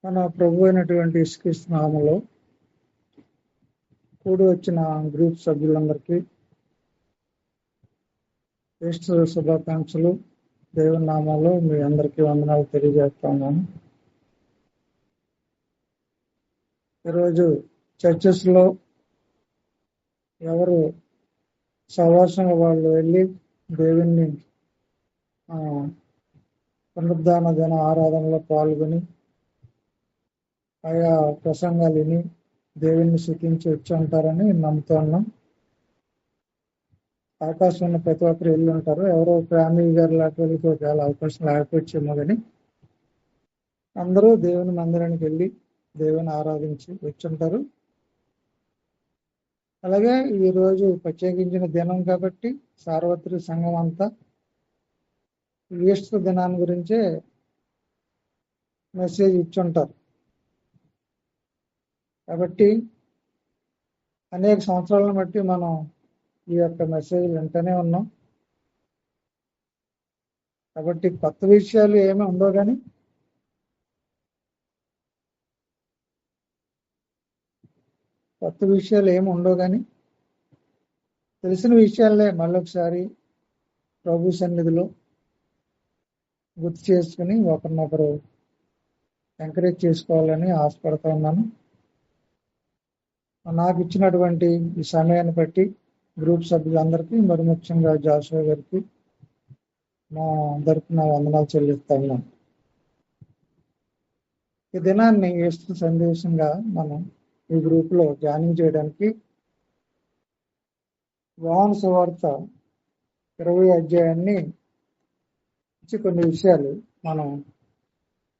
మన ప్రభు అయినటువంటి యేసుక్రీస్తు నామములో కూడి వచ్చిన గ్రూప్ సభ్యులందరికీ ఈస్టర్ శుభాకాంక్షలు. దేవుని నామంలో మీ అందరికీ వందనాలు తెలియజేస్తున్నాను. ఈరోజు చర్చెస్లో ఎవరు సహవాసంగా వాళ్ళు వెళ్ళి దేవుని పునరుద్ధాన దిన ఆరాధనలో పాల్గొని ఆయా ప్రసంగాలు విని దేవుణ్ణి స్తుతించి వచ్చి ఉంటారని నమ్ముతున్నాం. అవకాశం ఉన్న ప్రతి ఒక్కరు వెళ్ళి ఉంటారు. ఎవరో ఫ్యామిలీ గారు లేకపోతే ఒకవేళ అవకాశం లేకపోవచ్చేమో కానీ అందరూ దేవుని మందిరానికి వెళ్ళి దేవుని ఆరాధించి వచ్చి ఉంటారు. అలాగే ఈరోజు ప్రత్యేకించిన దినం కాబట్టి సార్వత్రిక సంఘం అంతా ఈస్టర్ దినాన్ని గురించే మెసేజ్ ఇచ్చుంటారు. కాబట్టి అనేక సంవత్సరాలను బట్టి మనం ఈ యొక్క మెసేజ్ వింటూనే ఉన్నాం. కాబట్టి కొత్త విషయాలు ఏమీ ఉండవు కానీ తెలిసిన విషయాలే మళ్ళొకసారి ప్రభు సన్నిధిలో గుర్తు చేసుకుని ఒకరినొకరు ఎంకరేజ్ చేసుకోవాలని ఆశపడుతూ ఉన్నాను. నాకు ఇచ్చినటువంటి ఈ సమయాన్ని బట్టి గ్రూప్ సభ్యులందరికీ మరి ముఖ్యంగా జాషువా గారికి మా తరపున వందనాలు చెల్లిస్తా ఉన్నాను. ఈ దినాన్ని ఈస్టర్ సందేశంగా మనం ఈ గ్రూప్లో జాయినింగ్ చేయడానికి యోహాను సువార్త 20వ అధ్యాయాన్ని ఇచ్చి కొన్ని విషయాలు మనం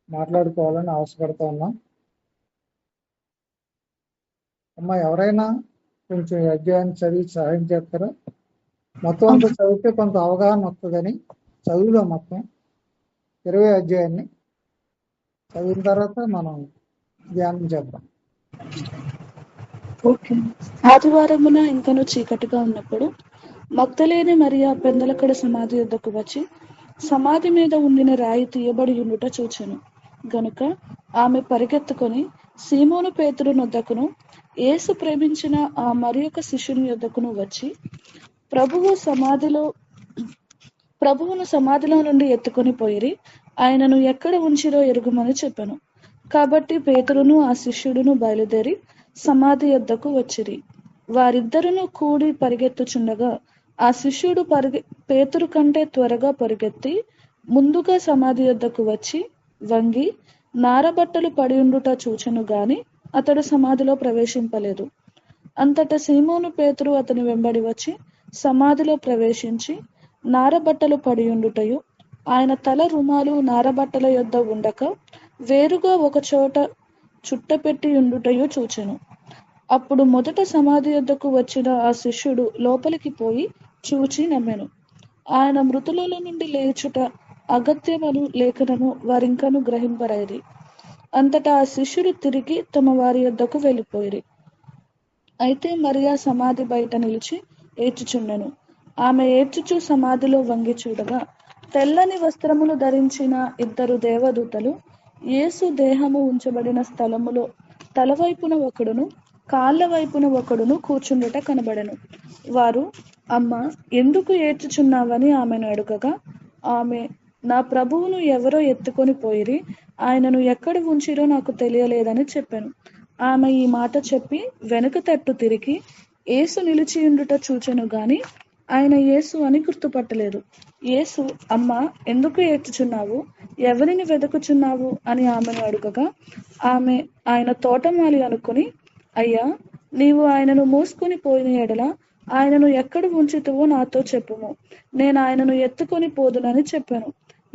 మాట్లాడుకోవాలని ఆశపడుతూ ఉన్నాం. అమ్మా ఎవరైనా కొంచెం ఈ అధ్యాయాన్ని చదివి సహాయం చేస్తారా? మొత్తం అంతా చదివితే కొంత అవగాహన వస్తుందని చదువుదాం. మొత్తం 20వ అధ్యాయాన్ని చదివిన తర్వాత మనం ధ్యానం చేద్దాం. ఓకే. ఆదివారమున ఇంకను చీకటిగా ఉన్నప్పుడు మగ్దలేని మరియ పెందలకడ సమాధి యొద్దకు వచ్చి సమాధి మీద ఉండిన రాయి తీయబడి ఉండుట చూచెను. గనుక ఆమె పరిగెత్తుకొని సీమోను పేతురు నొద్దకును యేసు ప్రేమించిన ఆ మరి యొక్క శిష్యుని యొద్దకును వచ్చి ప్రభువును సమాధిలో నుండి ఎత్తుకొని పోయిరి, ఆయనను ఎక్కడ ఉంచిరో ఎరుగుమని చెప్పాను. కాబట్టి పేతురును ఆ శిష్యుడును బయలుదేరి సమాధి యొద్దకు వచ్చిరి. వారిద్దరును కూడి పరిగెత్తుచుండగా ఆ శిష్యుడు పేతురు కంటే త్వరగా పరిగెత్తి ముందుగా సమాధి యొద్దకు వచ్చి వంగి నారబట్టలు పడి ఉండుట చూచెను గాని అతడు సమాధిలో ప్రవేశింపలేదు. అంతటా సీమోను పేతురు అతని వెంబడి వచ్చి సమాధిలో ప్రవేశించి నారబట్టలు పడి ఉండుటయు ఆయన తల రుమాలు నారబట్టల యొద్ద ఉండక వేరుగా ఒక చోట చుట్టపెట్టి ఉండుటయు చూచెను. అప్పుడు మొదట సమాధి యొద్దకు వచ్చిన ఆ శిష్యుడు లోపలికి పోయి చూచి నమ్మెను. ఆయన మృతులలో నుండి లేచుట అగత్యమను లేఖనము వారింకను గ్రహింపరైరి. అంతటా ఆ శిష్యుడు తిరిగి తమ వారి యొద్దకు వెళ్ళిపోయిరి. అయితే మరియా సమాధి బయట నిలిచి ఏడ్చుచుండెను. ఆమె ఏడ్చుచు సమాధిలో వంగి చూడగా తెల్లని వస్త్రములు ధరించిన ఇద్దరు దేవదూతలు యేసు దేహము ఉంచబడిన స్థలములో తలవైపున ఒకడును కాళ్ళ వైపున ఒకడును కూర్చుండుట కనబడెను. వారు, అమ్మ, ఎందుకు ఏడ్చుచున్నావని ఆమెను అడుగగా ఆమె, నా ప్రభువును ఎవరో ఎత్తుకొని పోయిరి, ఆయనను ఎక్కడ ఉంచిరో నాకు తెలియలేదని చెప్పాను. ఆమె ఈ మాట చెప్పి వెనుక తట్టు తిరిగి యేసు నిలిచియుండుట చూచెను గాని ఆయన యేసు అని గుర్తుపట్టలేదు. యేసు, అమ్మ, ఎందుకు ఏడ్చుచున్నావు? ఎవరిని వెతుకుచున్నావు అని ఆమెను అడుగగా ఆమె, ఆయన తోటమాలి అనుకుని, అయ్యా, నీవు ఆయనను మోసుకొని పోయిన ఎడల ఆయనను ఎక్కడ ఉంచుతువో నాతో చెప్పుము, నేను ఆయనను ఎత్తుకొని పోదునని చెప్పాను.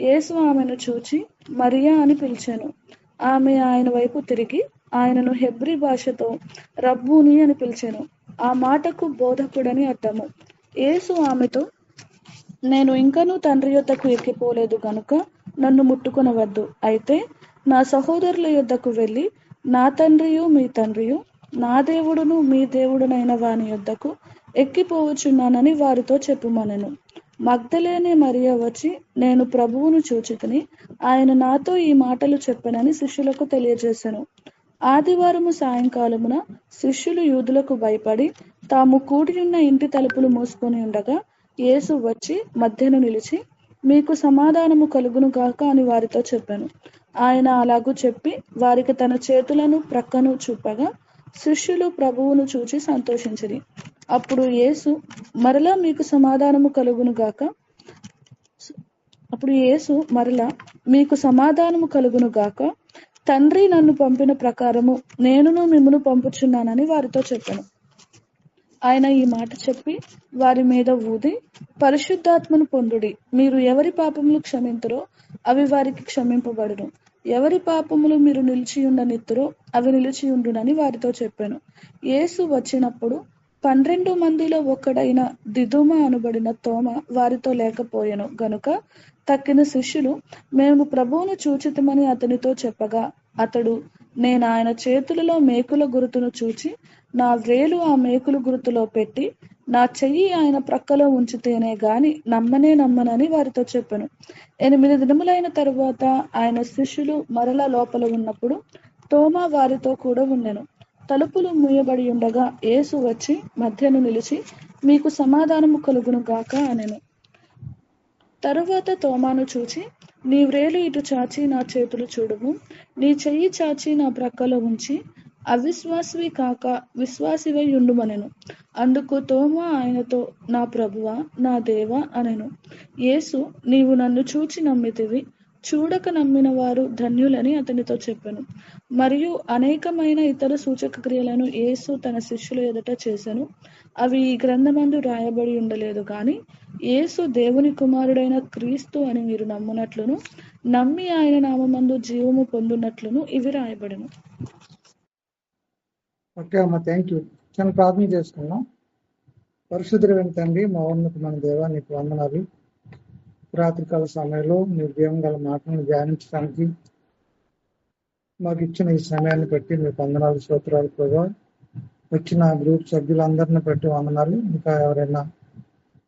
యేసు ఆమెను చూచి మరియా అని పిలిచాను. ఆమె ఆయన వైపు తిరిగి ఆయనను హెబ్రీ భాషతో రబ్బూని అని పిలిచాను. ఆ మాటకు బోధకుడని అర్థము. యేసు ఆమెతో, నేను ఇంకనూ తండ్రి యొద్దకు ఎక్కిపోలేదు గనుక నన్ను ముట్టుకొనవద్దు. అయితే నా సహోదరుల యొద్దకు వెళ్ళి నా తండ్రియు మీ తండ్రియు, నా దేవుడును మీ దేవుడునైన వాని యొద్దకు ఎక్కిపోవచ్చున్నానని వారితో చెప్పుమనెను. మగ్దలేనే మరియ వచ్చి, నేను ప్రభువును చూచితిని, ఆయన నాతో ఈ మాటలు చెప్పెనని శిష్యులకు తెలియజేసెను. ఆదివారము సాయంకాలమున శిష్యులు యూదులకు భయపడి తాము కూడియున్న ఇంటి తలుపులు మూసుకొని ఉండగా యేసు వచ్చి మధ్యను నిలిచి, మీకు సమాధానము కలుగును గాక అని వారితో చెప్పాను. ఆయన అలాగూ చెప్పి వారికి తన చేతులను ప్రక్కను చూపగా శిష్యులు ప్రభువును చూచి సంతోషించిరి. అప్పుడు యేసు మరలా మీకు సమాధానము కలుగును గాక తండ్రి నన్ను పంపిన ప్రకారము నేనును మిమ్మును పంపుచున్నానని వారితో చెప్పాను. ఆయన ఈ మాట చెప్పి వారి మీద ఊది, పరిశుద్ధాత్మను పొందుడి. మీరు ఎవరి పాపములు క్షమింతురో అవి వారికి క్షమింపబడును, ఎవరి పాపములు మీరు నిలిచియుండనిత్తురో అవి నిలిచియుండునని వారితో చెప్పాను. యేసు వచ్చినప్పుడు 12 మందిలో ఒకడైన దిదుమ అనబడిన తోమ వారితో లేకపోయెను గనుక తక్కిన శిష్యులు మేము ప్రభువును చూచితిమని అతనితో చెప్పగా అతడు, నేను ఆయన చేతులలో మేకుల గురుతును చూచి నా వ్రేలు ఆ మేకుల గురుతులో పెట్టి నా చెయ్యి ఆయన ప్రక్కలో ఉంచితేనే గాని నమ్మనని వారితో చెప్పాను. 8 దినములైన తరువాత ఆయన శిష్యులు మరలా లోపల ఉన్నప్పుడు తోమా వారితో కూడా ఉండెను. తలుపులు మూయబడి ఉండగా యేసు వచ్చి మధ్యను నిలిచి, మీకు సమాధానము కలుగును గాక అనెను. తరువాత తోమాను చూచి, నీ వ్రేలు ఇటు చాచి నా చేతులు చూడుము, నీ చెయ్యి చాచి నా ప్రక్కలో ఉంచి అవిశ్వాసివి కాక విశ్వాసివై ఉండుమనెను. అందుకు తోమా ఆయనతో, నా ప్రభువా, నా దేవా అనెను. యేసు, నీవు నన్ను చూచి నమ్మితివి, చూడక నమ్మిన వారు ధన్యులని అతనితో చెప్పెను. మరియు అనేకమైన ఇతర సూచక క్రియలను యేసు తన శిష్యుల ఎదుట చేసెను. అవి ఈ గ్రంథమందు రాయబడి ఉండలేదు గాని యేసు దేవుని కుమారుడైన క్రీస్తు అని మీరు నమ్మునట్లును, నమ్మి ఆయన నామమందు జీవము పొందునట్లును ఇవి రాయబడెను. ఓకే అమ్మ, థ్యాంక్ యూ. చిన్న ప్రార్థన చేసుకున్నాం. పరిశుద్ధుడైన తండ్రి, మా ఉన్నతమైన దేవా, నీకు వందనాలు. రాత్రికాల సమయంలో మీరు జీవం గల మాటలను ధ్యానించడానికి మాకు ఇచ్చిన ఈ సమయాన్ని బట్టి మీకు వందనాలు, స్తోత్రాలు ప్రభా. వచ్చిన గ్రూప్ సభ్యులందరిని బట్టి వందనాలు. ఇంకా ఎవరైనా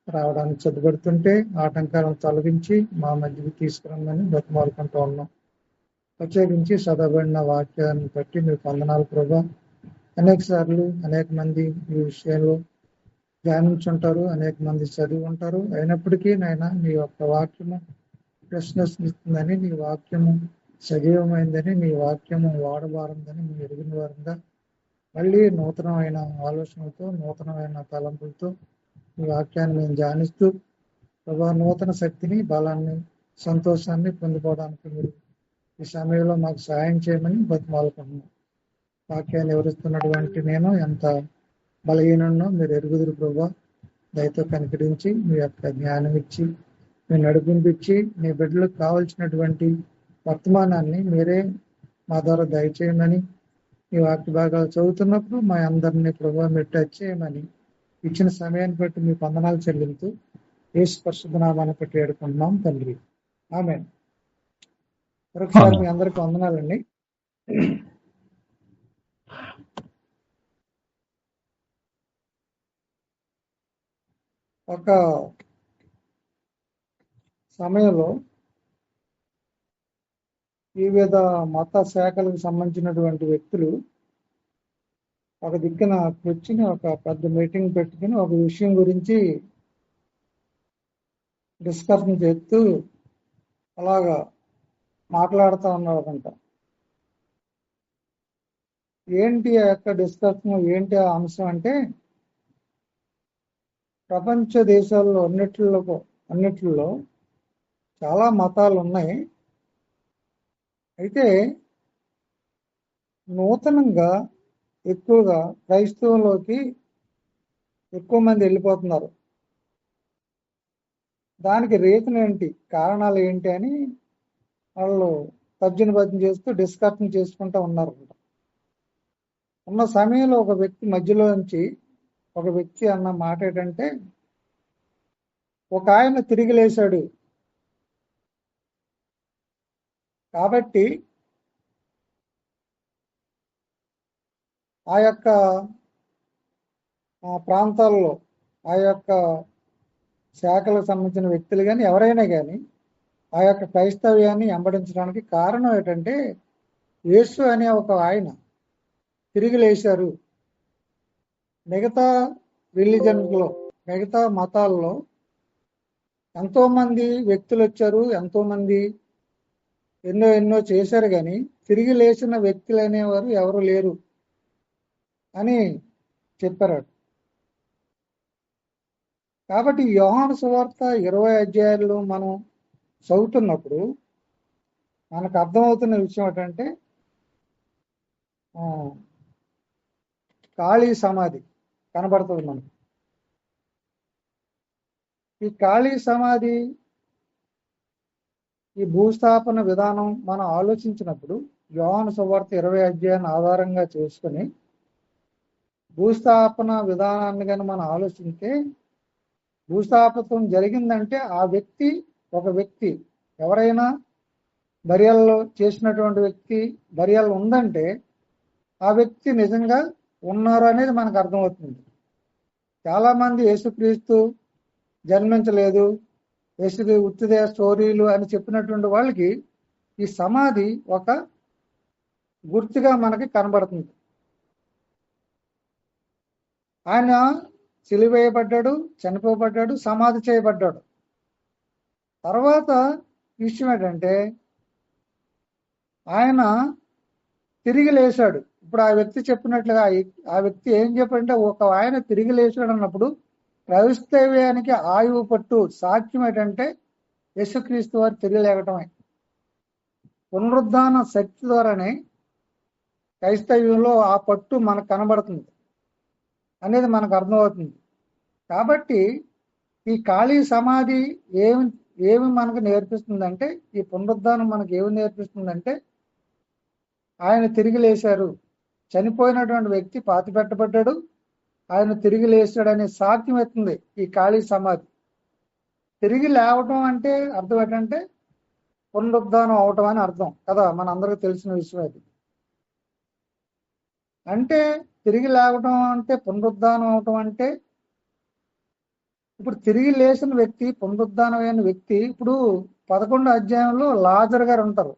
రావడానికి సిద్ధపడుతుంటే ఆటంకాలను తొలగించి మా మధ్యకి తీసుకురమ్మని బతిమాలుకుంటూ ఉన్నాం. ప్రత్యేకించి చదవబడిన వాక్యాన్ని బట్టి మీకు వందనాలు ప్రభా. అనేక సార్లు అనేక మంది ఈ విషయంలో ధ్యానించుంటారు, అనేక మంది చదివి ఉంటారు. అయినప్పటికీ నాయన నీ యొక్క వాక్యము ప్రశ్నిస్తుందని, నీ వాక్యము సజీవమైందని, నీ వాక్యము వాడబారిందని మీ ఎరిగిన వారంగా మళ్ళీ నూతనమైన ఆలోచనలతో, నూతనమైన తలంపులతో ఈ వాక్యాన్ని మేము ధ్యానిస్తూ ప్రభా నూతన శక్తిని, బలాన్ని, సంతోషాన్ని పొందుకోవడానికి మీరు ఈ సమయంలో మాకు సహాయం చేయమని బతిమాలుకుంటున్నాం. వాక్యాన్ని వివరిస్తున్నటువంటి నేను ఎంత బలహీనో మీరు ఎరుగుదురు ప్రభా. దయతో కనికరించి మీ యొక్క జ్ఞానం ఇచ్చి, మీరు నడిపించి, మీ బిడ్డలకు కావలసినటువంటి వర్తమానాన్ని మీరే మా ద్వారా దయచేయమని, ఈ వాక్య భాగాలు చదువుతున్నప్పుడు మా అందరినీ ప్రభావ మీరు టచ్ చేయమని ఇచ్చిన సమయాన్ని బట్టి మీ వందనాలు చెల్లించు యేసు పరిశుద్ధ నామాన్ని బట్టి వేడుకుంటున్నాం తండ్రి, ఆమేన్. మరొకసారి మీ అందరికి వందనాలండి. ఒక సమయంలో వివిధ మత శాఖలకు సంబంధించినటువంటి వ్యక్తులు ఒక దిక్కున కూర్చుని ఒక పెద్ద మీటింగ్ పెట్టుకుని ఒక విషయం గురించి డిస్కషన్ చేస్తూ అలాగా మాట్లాడుతూ ఉన్నారంట. ఏంటి ఆ యొక్క డిస్కషన్, ఏంటి ఆ అంశం అంటే, ప్రపంచ దేశాల్లో అన్నిట్లో చాలా మతాలు ఉన్నాయి. అయితే నూతనంగా ఎక్కువగా క్రైస్తవంలోకి ఎక్కువ మంది వెళ్ళిపోతున్నారు. దానికి రీజన్ ఏంటి, కారణాలు ఏంటి అని వాళ్ళు తర్జన చేస్తూ డిస్కషన్ చేసుకుంటూ ఉన్నారు. ఉన్న సమయంలో ఒక వ్యక్తి మధ్యలో నుంచి ఒక వ్యక్తి అన్న మాట ఏంటంటే, ఒక ఆయన తిరిగి లేచాడు కాబట్టి ఆ యొక్క ప్రాంతాల్లో, ఆ యొక్క శాఖలకు సంబంధించిన వ్యక్తులు కానీ ఎవరైనా కానీ ఆ యొక్క క్రైస్తవ్యాన్ని వెంబడించడానికి కారణం ఏంటంటే యేసు అనే ఒక ఆయన తిరిగి లేచారు. మిగతా రిలీజన్స్లో, మిగతా మతాల్లో ఎంతో మంది వ్యక్తులు వచ్చారు, ఎంతో మంది ఎన్నో చేశారు, కానీ తిరిగి లేచిన వ్యక్తులు అనేవారు ఎవరు లేరు అని చెప్పారు. కాబట్టి యోహాను సువార్త 20 అధ్యాయాల్లో మనం చదువుతున్నప్పుడు మనకు అర్థమవుతున్న విషయం ఏంటంటే ఖాళీ సమాధి కనబడుతుంది మనకు. ఈ ఖాళీ సమాధి, ఈ భూస్థాపన విధానం మనం ఆలోచించినప్పుడు యోహాను సువార్త 20 అధ్యాయాన్ని ఆధారంగా చేసుకుని భూస్థాపన విధానాన్ని కానీ మనం ఆలోచిస్తే భూస్థాపనం జరిగిందంటే ఆ వ్యక్తి, ఒక వ్యక్తి ఎవరైనా బరియల్లో చేసినటువంటి వ్యక్తి బరియల్ ఉందంటే ఆ వ్యక్తి నిజంగా ఉన్నారు అనేది మనకు అర్థమవుతుంది. చాలామంది యేసుక్రీస్తు జన్మించలేదు, యేసుకి ఉత్తిదే స్టోరీలు అని చెప్పినటువంటి వాళ్ళకి ఈ సమాధి ఒక గుర్తుగా మనకి కనబడుతుంది. ఆయన సిలువేయబడ్డాడు, చనిపోబడ్డాడు, సమాధి చేయబడ్డాడు. తర్వాత విషయం ఏంటంటే ఆయన తిరిగి లేచాడు. ఇప్పుడు ఆ వ్యక్తి చెప్పినట్లుగా ఆ వ్యక్తి ఏం చెప్పంటే ఒక ఆయన తిరిగి లేచాడు అన్నప్పుడు క్రైస్తవ్యానికి ఆయువు పట్టు సాక్ష్యం ఏంటంటే యేసుక్రీస్తు వారు తిరిగి లేకటమే. పునరుద్ధాన శక్తి ద్వారానే క్రైస్తవ్యంలో ఆ పట్టు మనకు కనబడుతుంది అనేది మనకు అర్థమవుతుంది. కాబట్టి ఈ ఖాళీ సమాధి ఏమి మనకు నేర్పిస్తుందంటే, ఈ పునరుద్ధానం మనకు ఏమి నేర్పిస్తుందంటే ఆయన తిరిగి లేచారు, చనిపోయినటువంటి వ్యక్తి పాతి పెట్టబడ్డాడు, ఆయన తిరిగి లేచాడు అనే సాక్ష్యం ఎత్తుంది ఈ ఖాళీ సమాధి. తిరిగి లేవటం అంటే అర్థం ఏంటంటే పునరుద్ధానం అవటం అని అర్థం కదా, మనందరికీ తెలిసిన విషయం అది. అంటే తిరిగి లేవటం అంటే పునరుద్ధానం అవటం అంటే ఇప్పుడు తిరిగి లేచిన వ్యక్తి, పునరుద్ధానమైన వ్యక్తి, ఇప్పుడు 11వ అధ్యాయంలో లాజర్ గారు ఉంటారు,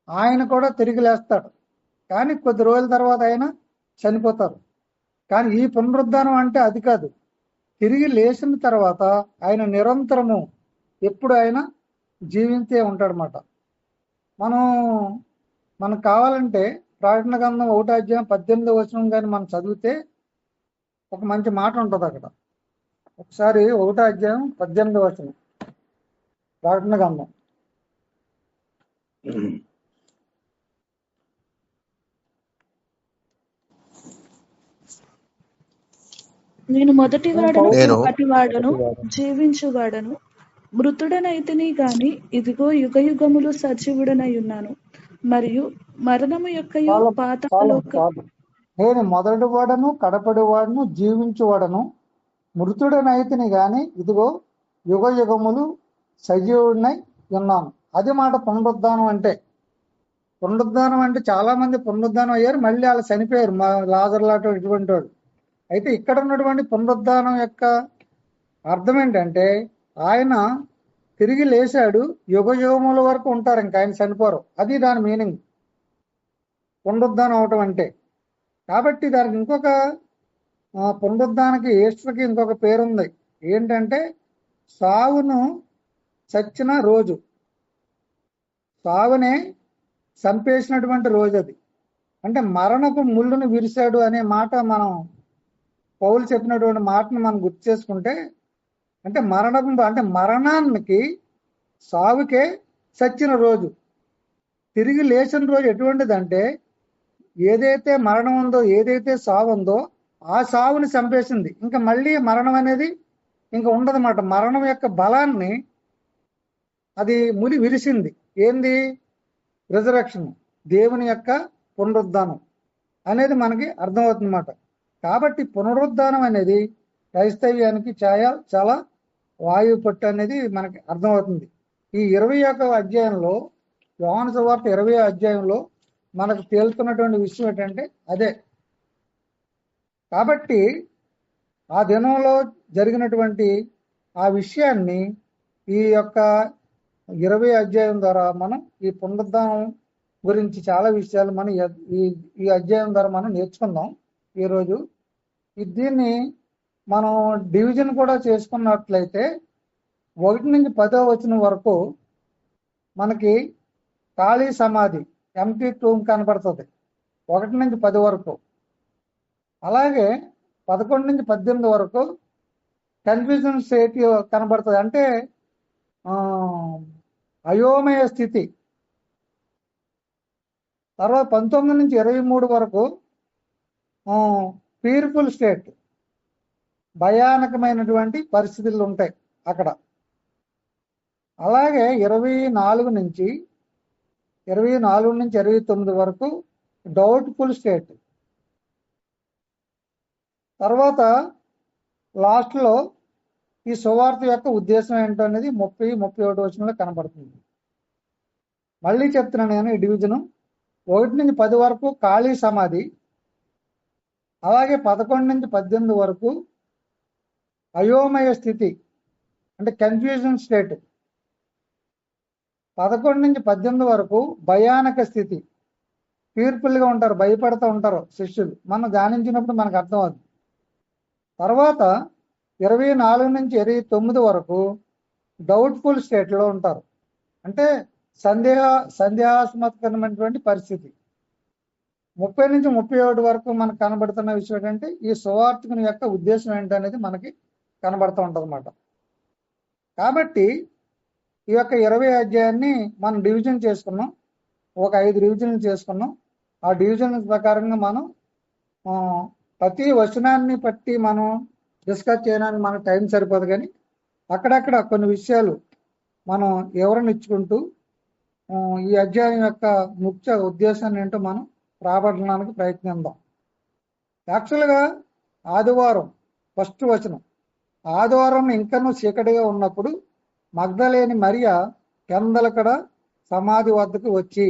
ఆయన కూడా తిరిగి లేస్తాడు, కానీ కొద్ది రోజుల తర్వాత ఆయన చనిపోతారు. కానీ ఈ పునరుద్ధానం అంటే అది కాదు. తిరిగి లేచిన తర్వాత ఆయన నిరంతరము ఎప్పుడు ఆయన జీవించే ఉంటాడనమాట. మనకు కావాలంటే ప్రకటన గ్రంథం 1వ అధ్యాయం 18వ వచనం కానీ మనం చదివితే ఒక మంచి మాట ఉంటుంది అక్కడ. ఒకసారి 1వ అధ్యాయం 18వ వచనం ప్రకటన గ్రంథం. నేను మొదటివాడను, ఒకటివాడను, జీవించువాడను, మృతుడనైతిని గాని ఇదిగో యుగయుగములు సజీవుడనై ఉన్నాను, మరియు మరణము యొక్కయు పాతాళలోక. నేను మొదటి వాడను, కడపడి వాడను, జీవించువాడను, మృతుడనైతిని గాని ఇదిగో యుగ యుగములు సజీవుడినై ఉన్నాను. అది మాట పునరుద్ధానం అంటే. పునరుద్ధానం అంటే చాలా మంది పునరుద్ధానం అయ్యారు, మళ్ళీ వాళ్ళు చనిపోయారు, మా లాజర్ లాంటి ఇటువంటి వాడు. అయితే ఇక్కడ ఉన్నటువంటి పునరుద్ధానం యొక్క అర్థం ఏంటంటే ఆయన తిరిగి లేచాడు, యుగ యుగముల వరకు ఉంటారు, ఇంకా ఆయన చనిపోరు. అది దాని మీనింగ్ పునరుద్ధానం అవటం అంటే. కాబట్టి దానికి ఇంకొక పునరుద్ధానికి ఈస్టర్కి ఇంకొక పేరుంది, ఏంటంటే సావును చచ్చిన రోజు, సావునే చంపేసినటువంటి రోజు అది. అంటే మరణపు ముళ్ళును విరిశాడు అనే మాట మనం పౌలు చెప్పినటువంటి మాటను మనం గుర్తు చేసుకుంటే, అంటే మరణానికి సావుకే చచ్చిన రోజు. తిరిగి లేచిన రోజు ఎటువంటిదంటే ఏదైతే మరణం ఉందో, ఏదైతే సావు ఉందో ఆ సావుని చంపేసింది. ఇంకా మళ్ళీ మరణం అనేది ఇంకా ఉండదన్నమాట. మరణం యొక్క బలాన్ని అది ములి విరిసింది. ఏంది? రిజరక్షన్, దేవుని యొక్క పునరుద్ధానం అనేది మనకి అర్థమవుతుందన్నమాట. కాబట్టి పునరుద్ధానం అనేది క్రైస్తవ్యానికి చాలా వాయువు పట్టు అనేది మనకి అర్థమవుతుంది. ఈ 21వ అధ్యాయంలో, యోహాను సువార్త 20వ అధ్యాయంలో మనకు తేలుతున్నటువంటి విషయం ఏంటంటే అదే. కాబట్టి ఆ దినంలో జరిగినటువంటి ఆ విషయాన్ని ఈ యొక్క 20 అధ్యాయం ద్వారా మనం ఈ పునరుద్ధానం గురించి చాలా విషయాలు మనం ఈ అధ్యాయం ద్వారా మనం నేర్చుకుందాం ఈరోజు. దీన్ని మనం డివిజన్ కూడా చేసుకున్నట్లయితే 1 నుంచి 10వ వచనం వరకు మనకి ఖాళీ సమాధి, ఎంటీ టూమ్ కనబడుతుంది 1 నుంచి 10 వరకు. అలాగే 11 నుంచి 18 వరకు కన్ఫ్యూజన్ స్టేట్ కనబడుతుంది, అంటే అయోమయ స్థితి. తర్వాత 19 నుంచి 23 వరకు పీర్ఫుల్ స్టేట్, భయానకమైనటువంటి పరిస్థితులు ఉంటాయి అక్కడ. అలాగే 24 నుంచి 29 వరకు డౌట్ఫుల్ స్టేట్. తర్వాత లాస్ట్లో ఈ సువార్త యొక్క ఉద్దేశం ఏంటో అనేది 30-31 వచనంలో కనబడుతుంది. మళ్ళీ చెప్తున్నాను నేను ఈ డివిజను. 1 నుంచి 10 వరకు ఖాళీ సమాధి, అలాగే 11 నుంచి 18 వరకు అయోమయ స్థితి అంటే కన్ఫ్యూజన్ స్టేట్, 11 నుంచి 18 వరకు భయానక స్థితి, పీర్ఫుల్గా ఉంటారు, భయపడుతూ ఉంటారు శిష్యులు. మనం ధ్యానించినప్పుడు మనకు అర్థం అవుతుంది. తర్వాత 24 నుంచి 29 వరకు డౌట్ఫుల్ స్టేట్లో ఉంటారు, అంటే సందేహాస్పదమైనటువంటి పరిస్థితి. 30 నుంచి 31 వరకు మనకు కనబడుతున్న విషయం ఏంటంటే ఈ సువార్తికుని యొక్క ఉద్దేశం ఏంటనేది మనకి కనబడుతూ ఉంటుంది అన్నమాట. కాబట్టి ఈ యొక్క 20 అధ్యాయాన్ని మనం డివిజన్ చేసుకున్నాం, ఒక 5 డివిజన్లు చేసుకున్నాం. ఆ డివిజన్ ప్రకారంగా మనం ప్రతి వచనాన్ని బట్టి మనం డిస్కస్ చేయడానికి మనకు టైం సరిపోదు, కానీ అక్కడక్కడ కొన్ని విషయాలు మనం వివరణ ఇచ్చుకుంటూ ఈ అధ్యాయం యొక్క ముఖ్య ఉద్దేశాన్ని ఏంటో మనం రాబట్టడానికి ప్రయత్నిద్దాం. యాక్చువల్గా ఆదివారం ఫస్ట్ వచనం, ఆదివారం ఇంకనూ చీకటిగా ఉన్నప్పుడు మగ్దలేని మరియ కెందలకడ సమాధి వద్దకు వచ్చి,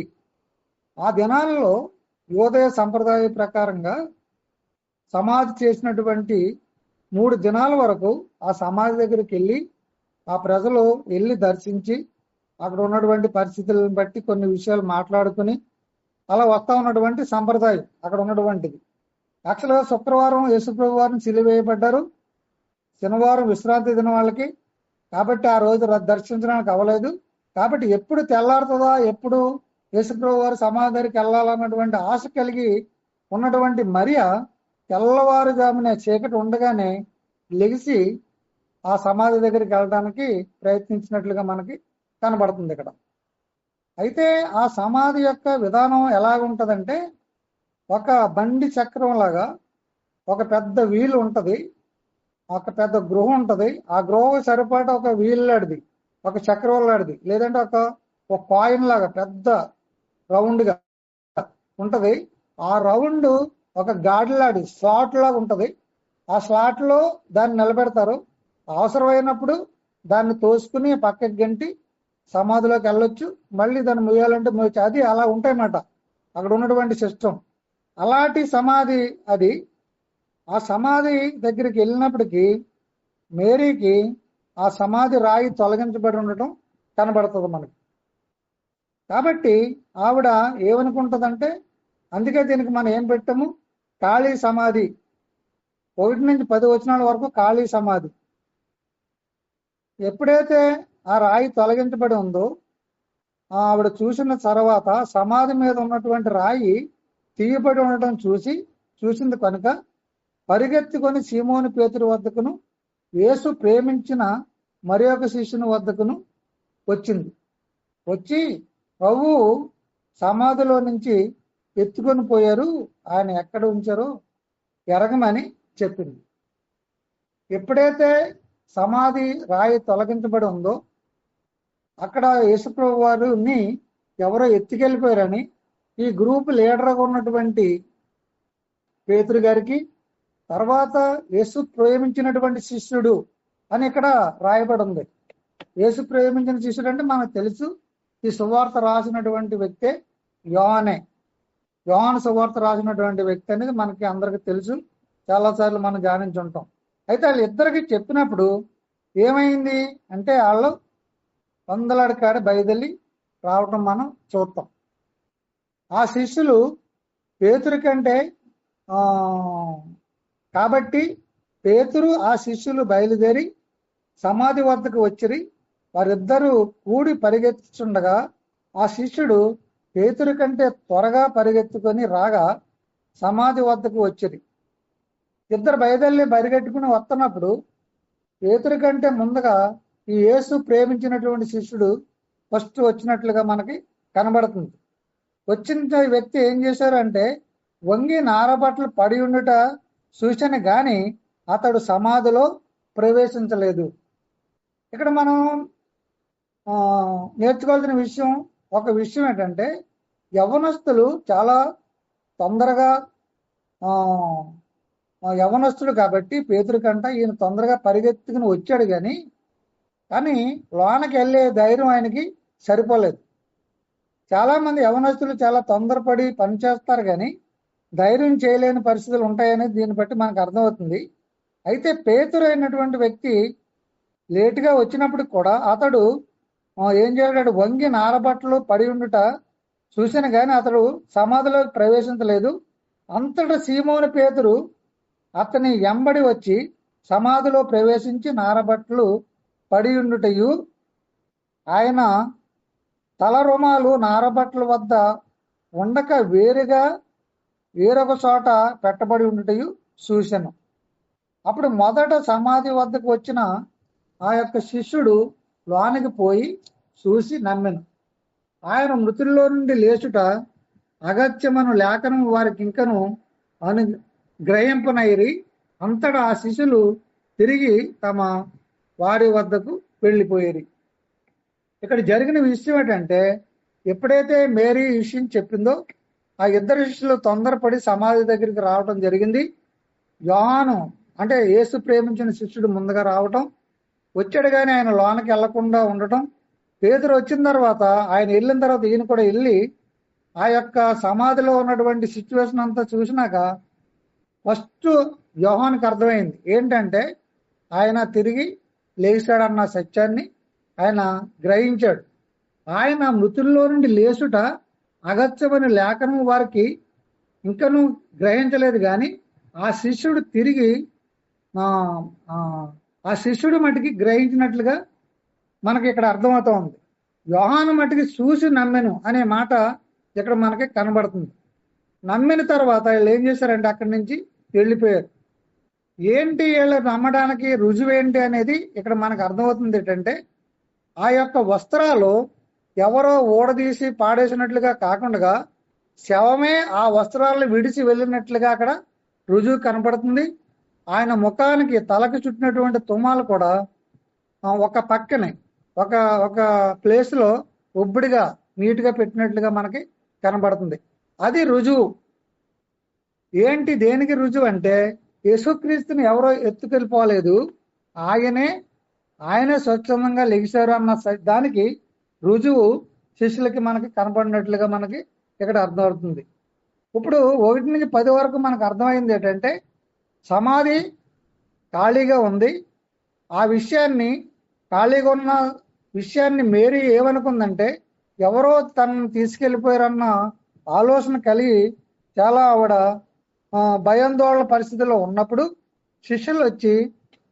ఆ దినాల్లో యోదయ సంప్రదాయ ప్రకారంగా సమాధి చేసినటువంటి 3 దినాల వరకు ఆ సమాధి దగ్గరికి వెళ్ళి ఆ ప్రజలు వెళ్ళి దర్శించి అక్కడ ఉన్నటువంటి పరిస్థితులను బట్టి కొన్ని విషయాలు మాట్లాడుకుని అలా వస్తా ఉన్నటువంటి సంప్రదాయం అక్కడ ఉన్నటువంటిది. యాక్చువల్గా శుక్రవారం యేసుప్రభు వారిని సిలువేయబడ్డారు, శనివారం విశ్రాంతి దినం వాళ్ళకి, కాబట్టి ఆ రోజు దర్శించడానికి అవ్వలేదు. కాబట్టి ఎప్పుడు తెల్లారుతుందా, ఎప్పుడు యేసుప్రభు వారి సమాధి దగ్గరికి వెళ్ళాలన్నటువంటి ఆశ కలిగి ఉన్నటువంటి మరియ తెల్లవారుజామునే చీకటి ఉండగానే లెగిసి ఆ సమాధి దగ్గరికి వెళ్ళడానికి ప్రయత్నించినట్లుగా మనకి కనబడుతుంది ఇక్కడ. అయితే ఆ సమాధి యొక్క విధానం ఎలాగుంటుందంటే ఒక బండి చక్రం లాగా ఒక పెద్ద వీలు ఉంటుంది, ఒక పెద్ద గృహం ఉంటుంది. ఆ గృహం సరిపాటు ఒక వీల్లాడిది, ఒక చక్రం లాడిది, లేదంటే ఒక కాయిన్ లాగా పెద్ద రౌండ్గా ఉంటుంది. ఆ రౌండ్ ఒక గాడిలాడి స్లాట్ లాగా ఉంటుంది. ఆ స్లాట్లో దాన్ని నిలబెడతారు. అవసరమైనప్పుడు దాన్ని తోసుకుని పక్కకి గంటి సమాధిలోకి వెళ్ళొచ్చు, మళ్ళీ దాన్ని ముయ్యాలంటే ముయ్యచ్చు. అది అలా ఉంటాయన్నమాట అక్కడ ఉన్నటువంటి సిస్టమ్. అలాంటి సమాధి అది. ఆ సమాధి దగ్గరికి వెళ్ళినప్పటికీ మేరీకి ఆ సమాధి రాయి తొలగించబడి ఉండటం కనబడుతుంది మనకి. కాబట్టి ఆవిడ ఏమనుకుంటుందంటే, అందుకే దీనికి మనం ఏం పెట్టాము, ఖాళీ సమాధి. 1 నుంచి 10 వచనాల వరకు ఖాళీ సమాధి. ఎప్పుడైతే ఆ రాయి తొలగించబడి ఉందో ఆవిడ చూసిన తర్వాత సమాధి మీద ఉన్నటువంటి రాయి తీయబడి ఉండటం చూసింది కనుక పరిగెత్తుకొని సీమోను పేతురు వద్దకును యేసు ప్రేమించిన మరి ఒక శిష్యుని వద్దకును వచ్చింది. వచ్చి ప్రభువు సమాధిలో నుంచి ఎత్తుకొని పోయారు, ఆయన ఎక్కడ ఉంచారో ఎరగమని చెప్పింది. ఎప్పుడైతే సమాధి రాయి తొలగించబడి ఉందో అక్కడ యేసుప్రభు వారిని ఎవరో ఎత్తుకెళ్ళిపోయారని ఈ గ్రూప్ లీడర్గా ఉన్నటువంటి పేతురు గారికి, తర్వాత యేసు ప్రేమించినటువంటి శిష్యుడు అని ఇక్కడ రాయబడి ఉంది. యేసు ప్రేమించిన శిష్యుడు అంటే మనకు తెలుసు, ఈ సువార్త రాసినటువంటి వ్యక్తే యోహానే. యోహాను సువార్త రాసినటువంటి వ్యక్తి అనేది మనకి అందరికి తెలుసు, చాలాసార్లు మనం ధ్యానించుంటాం. అయితే వాళ్ళిద్దరికి చెప్పినప్పుడు ఏమైంది అంటే వాళ్ళు వందలాడి బయలుదేరి రావటం మనం చూస్తాం. ఆ శిష్యులు పేతురు కంటే ఆ కాబట్టి పేతురు ఆ శిష్యులు బయలుదేరి సమాధి వద్దకు వచ్చిరి. వారిద్దరూ కూడి పరిగెత్తుచుండగా ఆ శిష్యుడు పేతురు కంటే త్వరగా పరిగెత్తుకొని రాగా సమాధి వద్దకు వచ్చిరి. ఇద్దరు బయలుదేరి పరిగెట్టుకుని వస్తున్నప్పుడు పేతురు కంటే ముందుగా ఈ యేసు ప్రేమించినటువంటి శిష్యుడు ఫస్ట్ వచ్చినట్లుగా మనకి కనబడుతుంది. వచ్చిన వ్యక్తి ఏం చేశారంటే వంగి నారబట్టలు పడి ఉండుట చూసిన గాని అతడు సమాధిలో ప్రవేశించలేదు. ఇక్కడ మనం నేర్చుకోవాల్సిన ఒక విషయం ఏంటంటే యవనస్తులు చాలా తొందరగా యవనస్తుడు కాబట్టి పేతురు కంట ఈయన తొందరగా పరిగెత్తుకుని వచ్చాడు కానీ లోనకి వెళ్ళే ధైర్యం ఆయనకి సరిపోలేదు. చాలా మంది యవనస్తులు చాలా తొందరపడి పనిచేస్తారు కానీ ధైర్యం చేయలేని పరిస్థితులు ఉంటాయనేది దీన్ని బట్టి మనకు అర్థమవుతుంది. అయితే పేతురు అయినటువంటి వ్యక్తి లేటుగా వచ్చినప్పుడు కూడా అతడు ఏం చేశాడు, వంగి నారబట్టలు పడి ఉండుట చూసిన కానీ అతడు సమాధిలోకి ప్రవేశించలేదు. అంతటా సీమోను పేతురు అతని ఎంబడి వచ్చి సమాధిలో ప్రవేశించి నారబట్టలు పడి ఉండుటయు ఆయన తల రుమాలు నారబట్టల వద్ద ఉండక వేరొక చోట పెట్టబడి ఉండుటయు చూశాను. అప్పుడు మొదట సమాధి వద్దకు వచ్చిన ఆ యొక్క శిష్యుడు లోనికి పోయి చూసి నమ్మెను. ఆయన మృతుల్లో నుండి లేచుట అగత్యమను లేఖనం వారికి ఇంకను గ్రహింపనైరి. అంతటా ఆ శిష్యులు తిరిగి తమ వారి వద్దకు వెళ్ళిపోయేరి. ఇక్కడ జరిగిన విషయం ఏంటంటే ఎప్పుడైతే మేరీ విషయం చెప్పిందో ఆ ఇద్దరు శిష్యులు తొందరపడి సమాధి దగ్గరికి రావటం జరిగింది. యోహాను అంటే యేసు ప్రేమించిన శిష్యుడు ముందుగా రావటం, వచ్చాడు కానీ ఆయన లోనకి వెళ్లకుండా ఉండటం. పేతురు వచ్చిన తర్వాత ఆయన వెళ్ళిన తర్వాత ఈయన కూడా వెళ్ళి ఆ యొక్క సమాధిలో ఉన్నటువంటి సిచ్యువేషన్ అంతా చూసినాక ఫస్ట్ యోహానుకి అర్థమైంది ఏంటంటే ఆయన తిరిగి లేచాడన్న సత్యాన్ని ఆయన గ్రహించాడు. ఆయన మృతుల్లో నుండి లేచుట అగత్యమని లేఖనం వారికి ఇంకనూ గ్రహించలేదు కానీ ఆ శిష్యుడు తిరిగి ఆ శిష్యుడు మటుకి గ్రహించినట్లుగా మనకి ఇక్కడ అర్థమవుతా ఉంది. యోహాను మటుకి చూసి నమ్మెను అనే మాట ఇక్కడ మనకి కనబడుతుంది. నమ్మిన తర్వాత వీళ్ళు ఏం చేశారంటే అక్కడి నుంచి వెళ్ళిపోయారు. ఏంటి వీళ్ళు నమ్మడానికి రుజువు ఏంటి అనేది ఇక్కడ మనకు అర్థమవుతుంది. ఏంటంటే ఆ యొక్క వస్త్రాలు ఎవరో ఊడదీసి పాడేసినట్లుగా కాకుండా శవమే ఆ వస్త్రాలను విడిచి వెళ్ళినట్లుగా అక్కడ రుజువు కనపడుతుంది. ఆయన ముఖానికి తలకు చుట్టినటువంటి తుమ్మాలు కూడా ఒక పక్కనే ఒక ప్లేస్ లో ఒబ్బడిగా నీట్గా పెట్టినట్లుగా మనకి కనబడుతుంది. అది రుజువు. ఏంటి దేనికి రుజువు అంటే యేసుక్రీస్తుని ఎవరో ఎత్తుకెళ్ళిపోలేదు, ఆయనే స్వచ్ఛందంగా లెగిశారు అన్న దానికి రుజువు శిష్యులకి మనకి కనపడినట్లుగా మనకి ఇక్కడ అర్థమవుతుంది. ఇప్పుడు 1 నుంచి 10 వరకు మనకు అర్థమైంది ఏంటంటే సమాధి ఖాళీగా ఉంది. ఆ విషయాన్ని ఖాళీగా ఉన్న విషయాన్ని మేరీ ఏమనుకుందంటే ఎవరో తనను తీసుకెళ్ళిపోయారన్న ఆలోచన కలిగి చాలా ఆవిడ భయాందోళన పరిస్థితిలో ఉన్నప్పుడు శిష్యులు వచ్చి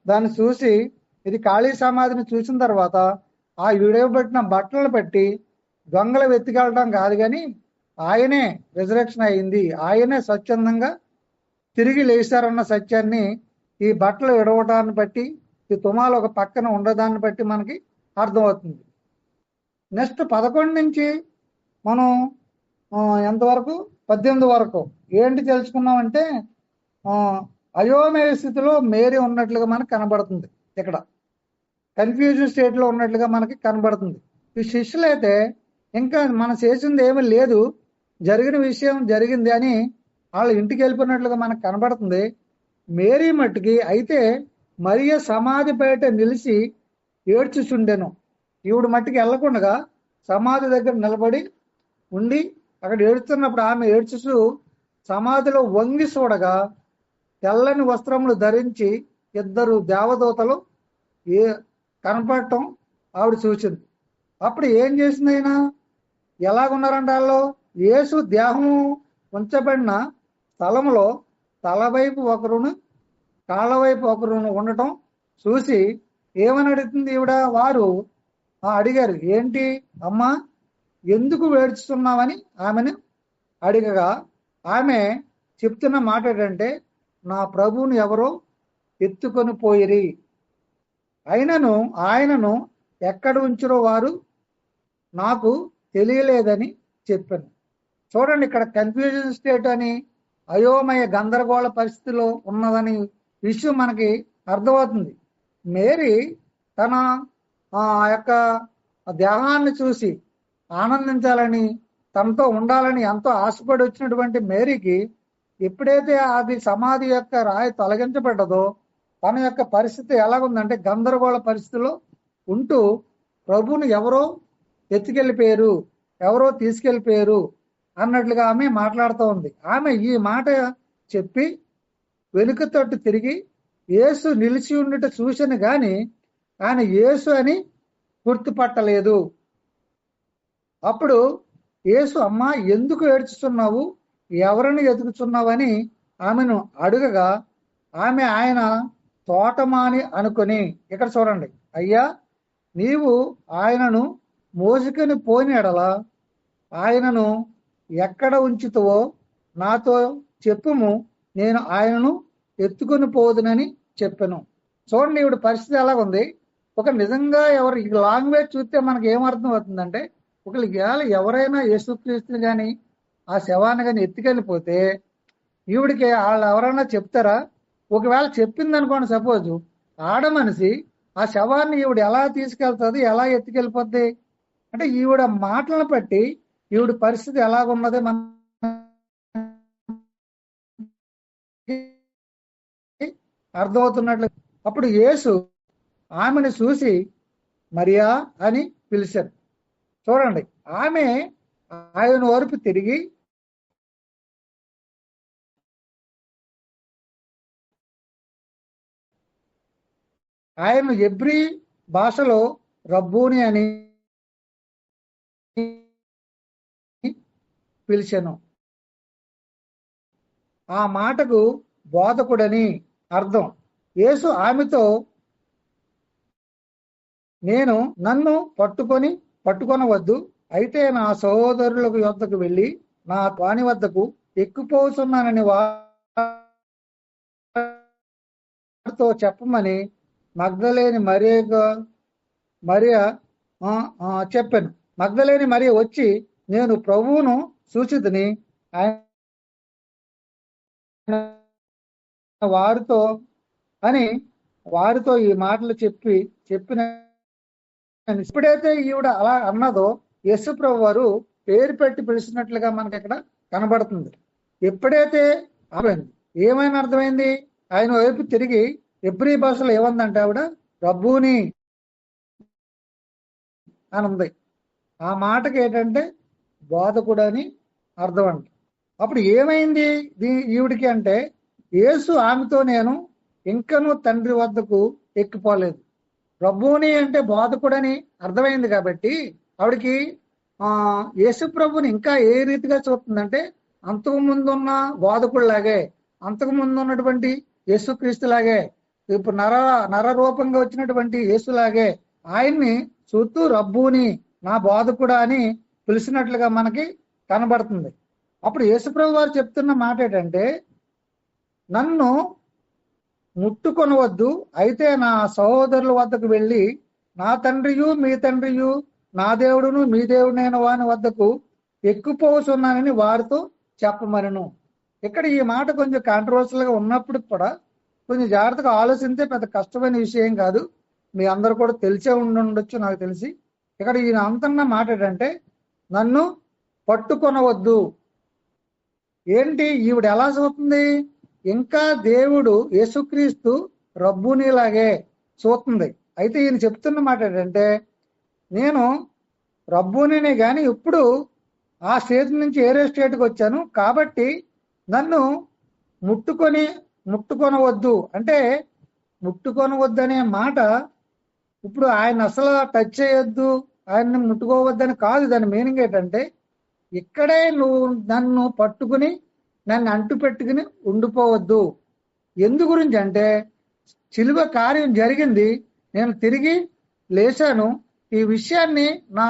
దాన్ని చూసి ఇది ఖాళీ సమాధిని చూసిన తర్వాత ఆ విడవబెట్టిన బట్టలను పెట్టి దొంగలు వెతికెళ్ళడం కాదు కానీ ఆయనే రిజరెక్షన్ అయింది, ఆయనే స్వచ్ఛందంగా తిరిగి లేచారన్న సత్యాన్ని ఈ బట్టలు విడవటాన్ని బట్టి ఈ తుమాలు ఒక పక్కన ఉండదాన్ని బట్టి మనకి అర్థమవుతుంది. నెక్స్ట్ 11 నుంచి మనం ఎంతవరకు 18 వరకు ఏంటి తెలుసుకున్నామంటే అయోమయ స్థితిలో మేరీ ఉన్నట్లుగా మనకు కనబడుతుంది. ఇక్కడ కన్ఫ్యూజన్ స్టేట్ లో ఉన్నట్లుగా మనకి కనబడుతుంది. ఈ శిష్యులైతే ఇంకా మనం చేసింది ఏమీ లేదు, జరిగిన విషయం జరిగింది అని వాళ్ళు ఇంటికి వెళ్ళిపోయినట్లుగా మనకు కనబడుతుంది. మేరీ మట్టుకి అయితే మరియ సమాధి బయట నిలిచి ఏడ్చుచుండెను. ఈవిడ మట్టికి వెళ్లకుండా సమాధి దగ్గర నిలబడి ఉండి అక్కడ ఏడుస్తున్నప్పుడు ఆమె ఏడ్చుచు సమాధిలో వంగి చూడగా తెల్లని వస్త్రములు ధరించి 2 దేవదూతలు కనపడటం ఆవిడ చూసింది. అప్పుడు ఏం చేసింది ఆయన? ఎలాగున్నారంట వాళ్ళు? యేసు దేహము ఉంచబడిన స్థలంలో తల వైపు ఒకరును కాళ్ళ వైపు ఒకరును ఉండటం చూసి ఏమని అడుగుతుంది ఈవిడ? వారు అడిగారు, ఏంటి అమ్మా, ఎందుకు ఏడ్చుతున్నావని ఆమెను అడిగగా ఆమె చెప్తున్న మాట ఏంటంటే, నా ప్రభువుని ఎవరో ఎత్తుకొని పోయిరి, ఆయనను ఎక్కడ ఉంచిరో వారు నాకు తెలియలేదని చెప్పాను. చూడండి, ఇక్కడ కన్ఫ్యూజన్ స్టేట్ అని, అయోమయ గందరగోళ పరిస్థితిలో ఉన్నదని విషయం మనకి అర్థమవుతుంది. మేరీ తన యొక్క దేహాన్ని చూసి ఆనందించాలని, తనతో ఉండాలని ఎంతో ఆశపడి వచ్చినటువంటి మేరీకి ఎప్పుడైతే అది సమాధి యొక్క రాయి తొలగించబడ్డదో తన యొక్క పరిస్థితి ఎలాగుందంటే గందరగోళ పరిస్థితిలో ఉంటూ ప్రభువుని ఎవరో ఎత్తుకెళ్ళిపోయారు, ఎవరో తీసుకెళ్ళిపోయారు అన్నట్లుగా ఆమె మాట్లాడుతూ ఉంది. ఆమె ఈ మాట చెప్పి వెనుక తట్టు తిరిగి యేసు నిలిచి ఉండట చూసిన గాని ఆయన యేసు అని గుర్తుపట్టలేదు. అప్పుడు యేసు, అమ్మా, ఎందుకు ఏడ్చుతున్నావు, ఎవరిని ఎదుగుతున్నావని ఆమెను అడుగగా ఆమె ఆయన తోటమాని అనుకుని, ఇక్కడ చూడండి, అయ్యా, నీవు ఆయనను మోసుకొని పోని ఎడల ఆయనను ఎక్కడ ఉంచుతావో నాతో చెప్పుము, నేను ఆయనను ఎత్తుకొని పోదునని చెప్పాను. చూడండి ఇప్పుడు పరిస్థితి ఎలాగుంది. ఒక నిజంగా ఎవరు ఈ లాంగ్వేజ్ చూస్తే మనకి ఏమర్థం అవుతుందంటే, ఒకవేళ ఎవరైనా యేసుక్రీస్తుని కానీ ఆ శవాన్ని కానీ ఎత్తుకెళ్ళిపోతే ఈవిడికి వాళ్ళు ఎవరైనా చెప్తారా? ఒకవేళ చెప్పింది అనుకోండి, సపోజ్ ఆడ మనిషి ఆ శవాన్ని ఈవిడ ఎలా తీసుకెళ్తుంది, ఎలా ఎత్తుకెళ్ళిపోద్ది అంటే ఈవిడ మాటలను బట్టి ఈవిడ పరిస్థితి ఎలాగున్నది మన అర్థమవుతున్నట్లు. అప్పుడు యేసు ఆమెను చూసి మరియా అని పిలిచారు. చూడండి, ఆమె ఆయన వరకు తిరిగి ఆయన ఎబ్రీ భాషలో రబ్బూని అని పిలిచాను. ఆ మాటకు బోధకుడని అర్థం. యేసు ఆమెతో, నన్ను పట్టుకొనవద్దు, అయితే నా సహోదరులకు యొద్దకు వెళ్ళి నా వాని వద్దకు ఎక్కిపోతున్నానని వారితో చెప్పమని మగ్దలేని మరియ చెప్పాను. మగ్దలేని మరియ వచ్చి, నేను ప్రభువును చూచితిని వారితో ఈ మాటలు చెప్పిన ఎప్పుడైతే ఈవిడ అలా అన్నదో యేసు ప్రభు వారు పేరు పెట్టి పిలిచినట్లుగా మనకి ఇక్కడ కనబడుతుంది. ఎప్పుడైతే ఏమైనా అర్థమైంది, ఆయన వైపు తిరిగి ఎబ్రీ భాషలో ఏముందంటే ఆవిడ రబ్బూని అని ఉంది. ఆ మాటకి ఏంటంటే బోధకుడు అని అర్థం అంట. అప్పుడు ఏమైంది ఈవిడికి అంటే, యేసు ఆమెతో, నేను ఇంకనూ తండ్రి వద్దకు ఎక్కిపోలేదు. రబ్బూని అంటే బోధకుడని అర్థమైంది కాబట్టి ఆవిడికి యేసు ప్రభుని ఇంకా ఏ రీతిగా చూస్తుందంటే, అంతకు ముందున్న బోధకుడిలాగే, అంతకు ముందు ఉన్నటువంటి యేసుక్రీస్తులాగే, ఇప్పుడు నర రూపంగా వచ్చినటువంటి యేసులాగే ఆయన్ని చూస్తూ రబ్బూని, నా బోధకుడా అని పిలిచినట్లుగా మనకి కనబడుతుంది. అప్పుడు యేసుప్రభు వారు చెప్తున్న మాట ఏంటంటే, నన్ను ముట్టుకొనవద్దు, అయితే నా సహోదరుల వద్దకు వెళ్ళి నా తండ్రియు మీ తండ్రియు, నా దేవుడును మీ దేవుడైన వాని వద్దకు ఎక్కిపోతున్నానని వారితో చెప్పమనను. ఇక్కడ ఈ మాట కొంచెం కాంట్రవర్షియల్గా ఉన్నప్పుడు కూడా కొంచెం జాగ్రత్తగా ఆలోచిస్తే పెద్ద కష్టమైన విషయం కాదు. మీ అందరూ కూడా తెలిసే ఉండొచ్చు నాకు తెలిసి. ఇక్కడ ఈయన అంతన్న మాట ఏంటంటే, నన్ను పట్టుకొనవద్దు. ఏంటి ఈవిడ ఎలా చూస్తుంది? ఇంకా దేవుడు యేసుక్రీస్తు రబ్బునిలాగే చూస్తుంది. అయితే ఈయన చెప్తున్న మాట ఏంటంటే, నేను రబ్బునినే కానీ ఇప్పుడు ఆ స్టేజ్ నుంచి ఏరే స్టేట్కి వచ్చాను, కాబట్టి నన్ను ముట్టుకొనవద్దు అంటే, ముట్టుకొనవద్దు అనే మాట ఇప్పుడు ఆయన అసలు టచ్ చేయొద్దు, ఆయన్ని ముట్టుకోవద్దని కాదు. దాని మీనింగ్ ఏంటంటే ఇక్కడే నువ్వు నన్ను పట్టుకుని నన్ను అంటు పెట్టుకుని ఉండిపోవద్దు. ఎందు గురించి అంటే శిలువ కార్యం జరిగింది, నేను తిరిగి లేచాను. ఈ విషయాన్ని నా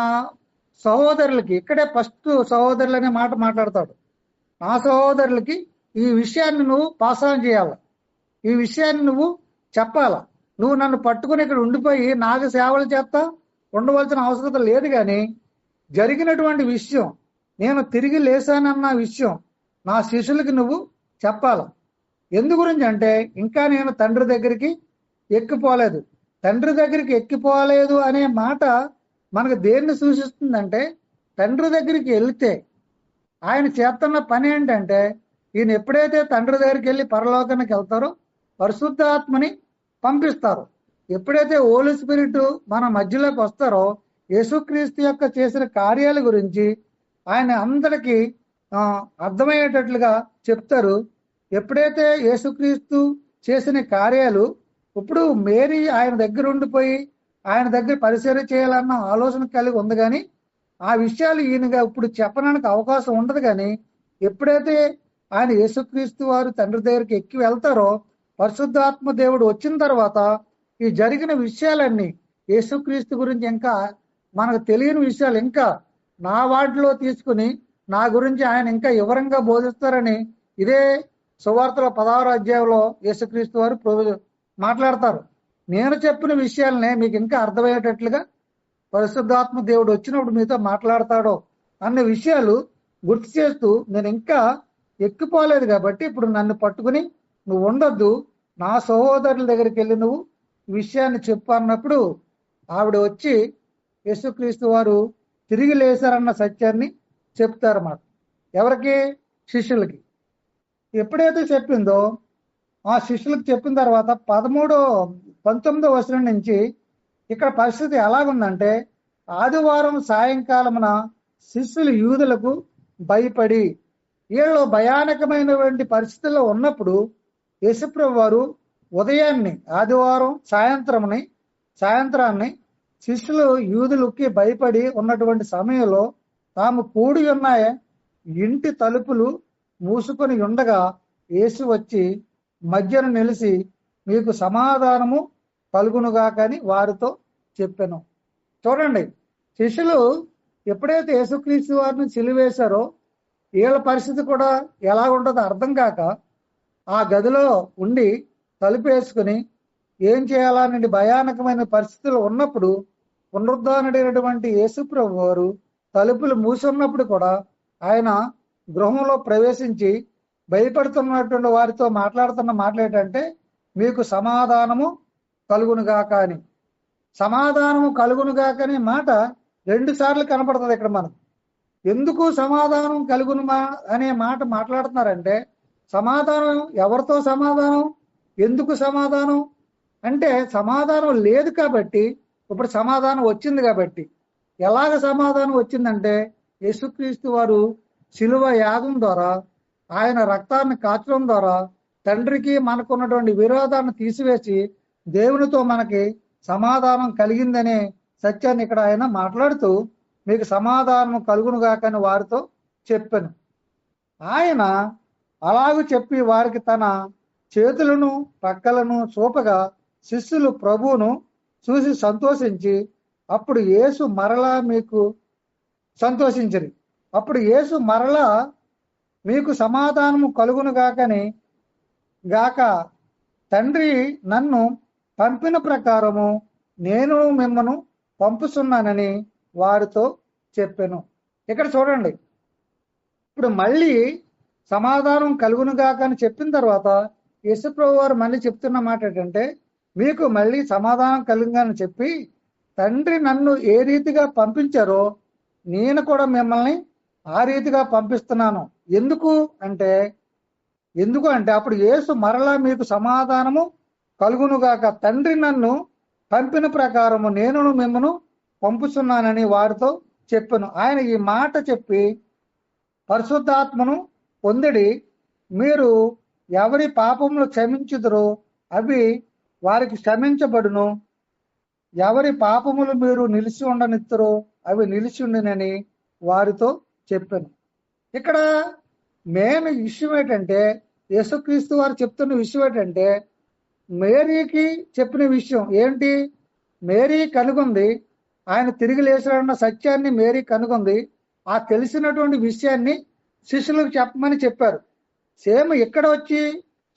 సహోదరులకి, ఇక్కడే ఫస్ట్ సహోదరులు అనే మాట మాట్లాడతాడు. నా సహోదరులకి ఈ విషయాన్ని నువ్వు పాసాన్ చేయాల, ఈ విషయాన్ని నువ్వు చెప్పాల. నువ్వు నన్ను పట్టుకుని ఇక్కడ ఉండిపోయి నాకు సేవలు చేస్తా ఉండవలసిన అవసరం లేదు. కానీ జరిగినటువంటి విషయం, నేను తిరిగి లేచానన్న విషయం నా శిష్యులకి నువ్వు చెప్పాల. ఎందు గురించి అంటే ఇంకా నేను తండ్రి దగ్గరికి ఎక్కిపోలేదు. తండ్రి దగ్గరికి ఎక్కిపోలేదు అనే మాట మనకు దేన్ని సూచిస్తుందంటే, తండ్రి దగ్గరికి వెళ్తే ఆయన చేస్తున్న పని ఏంటంటే, ఈయన ఎప్పుడైతే తండ్రి దగ్గరికి వెళ్ళి పరలోకానికి వెళ్తారో పరిశుద్ధాత్మని పంపిస్తారు. ఎప్పుడైతే హోలీ స్పిరిట్ మన మధ్యలోకి వస్తారో యేసుక్రీస్తు యొక్క చేసిన కార్యాల గురించి ఆయన అందరికీ అర్థమయ్యేటట్లుగా చెప్తారు. ఎప్పుడైతే యేసుక్రీస్తు చేసిన కార్యాలు, ఇప్పుడు మేరీ ఆయన దగ్గర ఉండిపోయి ఆయన దగ్గర పరిచర్య చేయాలన్న ఆలోచన కలిగి ఉంది, కానీ ఆ విషయాలు ఈయనగా ఇప్పుడు చెప్పడానికి అవకాశం ఉండదు. కానీ ఎప్పుడైతే ఆయన యేసుక్రీస్తు వారు తండ్రి దగ్గరికి ఎక్కి వెళ్తారో పరిశుద్ధాత్మ దేవుడు వచ్చిన తర్వాత ఈ జరిగిన విషయాలన్నీ యేసుక్రీస్తు గురించి ఇంకా మనకు తెలియని విషయాలు ఇంకా నా వాటిలో తీసుకుని నా గురించి ఆయన ఇంకా వివరంగా బోధిస్తారని ఇదే సువార్తల 16వ అధ్యాయంలో యేసుక్రీస్తు వారు మాట్లాడతారు. నేను చెప్పిన విషయాలనే మీకు ఇంకా అర్థమయ్యేటట్లుగా పరిశుద్ధాత్మ దేవుడు వచ్చినప్పుడు మీతో మాట్లాడతాడో అన్న విషయాలు గుర్తు చేస్తూ, నేను ఇంకా ఎక్కిపోలేదు కాబట్టి ఇప్పుడు నన్ను పట్టుకుని నువ్వు ఉండొద్దు, నా సహోదరుల దగ్గరికి వెళ్ళి నువ్వు విషయాన్ని చెప్పు అన్నప్పుడు ఆవిడ వచ్చి యేసుక్రీస్తు వారు తిరిగి లేచారన్న సత్యాన్ని చెప్తారన్నమాట. ఎవరికి? శిష్యులకి. ఎప్పుడైతే చెప్పిందో ఆ శిష్యులకు చెప్పిన తర్వాత 19వ వచనం నుంచి ఇక్కడ పరిస్థితి ఎలాగుందంటే, ఆదివారం సాయంకాలమున శిష్యులు యూదులకు భయపడి వీళ్ళు భయానకమైనటువంటి పరిస్థితుల్లో ఉన్నప్పుడు యేసుప్రభు వారు ఉదయాన్ని ఆదివారం సాయంత్రాన్ని శిష్యులు యూదులకి భయపడి ఉన్నటువంటి సమయంలో తాము కూడి ఉన్న ఇంటి తలుపులు మూసుకొని ఉండగా యేసు వచ్చి మధ్యన నిలిచి మీకు సమాధానము కలుగునుగాకని వారితో చెప్పెను. చూడండి, శిష్యులు ఎప్పుడైతే యేసుక్రీస్తు వారిని సిలువేశారో వీళ్ళ పరిస్థితి కూడా ఎలా ఉంటుందో అర్థం కాక ఆ గదిలో ఉండి తలుపు వేసుకుని ఏం చేయాలనే భయానకమైన పరిస్థితులు ఉన్నప్పుడు పునరుద్ధానుడైనటువంటి యేసుప్రభు వారు తలుపులు మూసి ఉన్నప్పుడు కూడా ఆయన గృహంలో ప్రవేశించి భయపడుతున్నటువంటి వారితో మాట్లాడుతున్న మాట్లాడేటంటే మీకు సమాధానము కలుగునుగాక అని. సమాధానము కలుగునుగాకనే మాట 2 సార్లు కనపడుతుంది ఇక్కడ మనకు. ఎందుకు సమాధానం కలుగును అనే మాట మాట్లాడుతున్నారంటే, సమాధానం ఎవరితో సమాధానం, ఎందుకు సమాధానం అంటే సమాధానం లేదు కాబట్టి ఇప్పుడు సమాధానం వచ్చింది కాబట్టి. ఎలాగ సమాధానం వచ్చిందంటే యేసుక్రీస్తు వారు శిలువ యాగం ద్వారా ఆయన రక్తాన్ని కాచడం ద్వారా తండ్రికి మనకున్నటువంటి విరోధాన్ని తీసివేసి దేవునితో మనకి సమాధానం కలిగిందనే సత్యాన్ని ఇక్కడ ఆయన మాట్లాడుతూ మీకు సమాధానం కలుగునుగాకని వారితో చెప్పాను. ఆయన అలాగూ చెప్పి వారికి తన చేతులను పక్కలను చూపగా శిష్యులు ప్రభువును చూసి సంతోషించి అప్పుడు యేసు మరలా మీకు సమాధానము కలుగునుగాకని గాక తండ్రి నన్ను పంపిన ప్రకారము నేను మిమ్మను పంపుతున్నానని వారితో చెప్పాను. ఇక్కడ చూడండి, ఇప్పుడు మళ్ళీ సమాధానం కలుగునుగాక అని చెప్పిన తర్వాత యేసుప్రభు వారు మళ్ళీ చెప్తున్న మాట ఏంటంటే, మీకు మళ్ళీ సమాధానం కలుగునని చెప్పి తండ్రి నన్ను ఏ రీతిగా పంపించారో నేను కూడా మిమ్మల్ని ఆ రీతిగా పంపిస్తున్నాను. ఎందుకు అంటే అప్పుడు యేసు మరలా మీకు సమాధానము కలుగునుగాక తండ్రి నన్ను పంపిన ప్రకారము నేను మిమ్మను పంపుతున్నానని వారితో చెప్పాను. ఆయన ఈ మాట చెప్పి పరిశుద్ధాత్మను పొందిడి మీరు ఎవరి పాపములు క్షమించుదురో అవి వారికి క్షమించబడును, ఎవరి పాపములు మీరు నిలిచి ఉండనిత్తరో అవి నిలిచి ఉండునని వారితో చెప్పాను. ఇక్కడ మెయిన్ విషయం ఏంటంటే, యేసుక్రీస్తు వారు చెప్తున్న విషయం ఏంటంటే, మేరీకి చెప్పిన విషయం ఏంటి? మేరీ కనుగొంది, ఆయన తిరిగి లేచాడన్న సత్యాన్ని మేరీ కనుగొంది. ఆ తెలిసినటువంటి విషయాన్ని శిష్యులకు చెప్పమని చెప్పారు. సేమ్ ఇక్కడ వచ్చి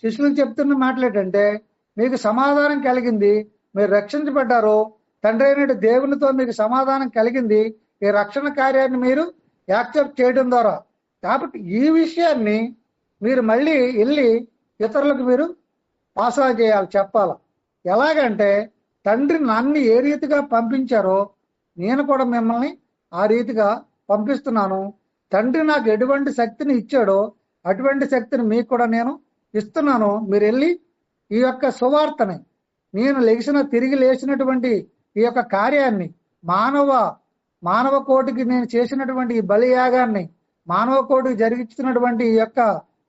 శిష్యులకు చెప్తున్న మాటలు ఏంటంటే, మీకు సమాధానం కలిగింది, మీరు రక్షించబడ్డారు, తండ్రి అయిన దేవునితో మీకు సమాధానం కలిగింది, ఈ రక్షణ కార్యాన్ని మీరు యాక్సెప్ట్ చేయడం ద్వారా. కాబట్టి ఈ విషయాన్ని మీరు మళ్ళీ వెళ్ళి ఇతరులకు మీరు పాస్ ఆన్ చేయాలి, చెప్పాలి. ఎలాగంటే, తండ్రి నన్ను ఏ రీతిగా పంపించారో నేను కూడా మిమ్మల్ని ఆ రీతిగా పంపిస్తున్నాను. తండ్రి నాకు ఎటువంటి శక్తిని ఇచ్చాడో అటువంటి శక్తిని మీకు కూడా నేను ఇస్తున్నాను. మీరు వెళ్ళి ఈ యొక్క సువార్తని, నేను తిరిగి లేచినటువంటి ఈ యొక్క కార్యాన్ని, మానవ కోటికి నేను చేసినటువంటి ఈ బలియాగాన్ని, మానవ కోటికి జరిగిస్తున్నటువంటి ఈ యొక్క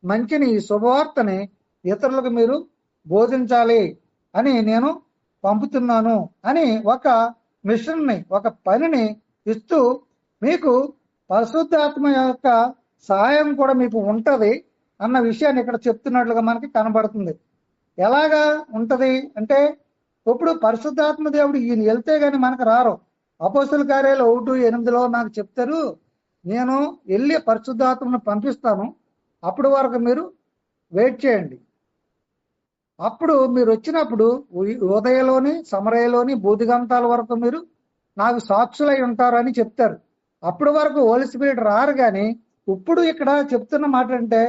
మంచిని, ఈ శుభవార్తని ఇతరులకు మీరు బోధించాలి అని నేను పంపుతున్నాను అని ఒక మిషన్ని, ఒక పనిని ఇస్తూ మీకు పరిశుద్ధాత్మ యొక్క సహాయం కూడా మీకు ఉంటది అన్న విషయాన్ని ఇక్కడ చెప్తున్నట్లుగా మనకి కనబడుతుంది. ఎలాగా ఉంటది అంటే, ఇప్పుడు పరిశుద్ధాత్మ దేవుడు ఈయన వెళ్తే గాని మనకు రారు. అపోస్తుల కార్యాలు 1:8 నాకు చెప్తారు, నేను వెళ్ళి పరిశుద్ధాత్మను పంపిస్తాను, అప్పుడు వరకు మీరు వెయిట్ చేయండి. అప్పుడు మీరు వచ్చినప్పుడు ఉదయలోని, సమరయలోని, బూదిగంతాల వరకు మీరు నాకు సాక్షులై ఉంటారు అని చెప్తారు. అప్పుడు వరకు హోలీ స్పిరిట్ రారు. కానీ ఇప్పుడు ఇక్కడ చెప్తున్న మాట అంటే,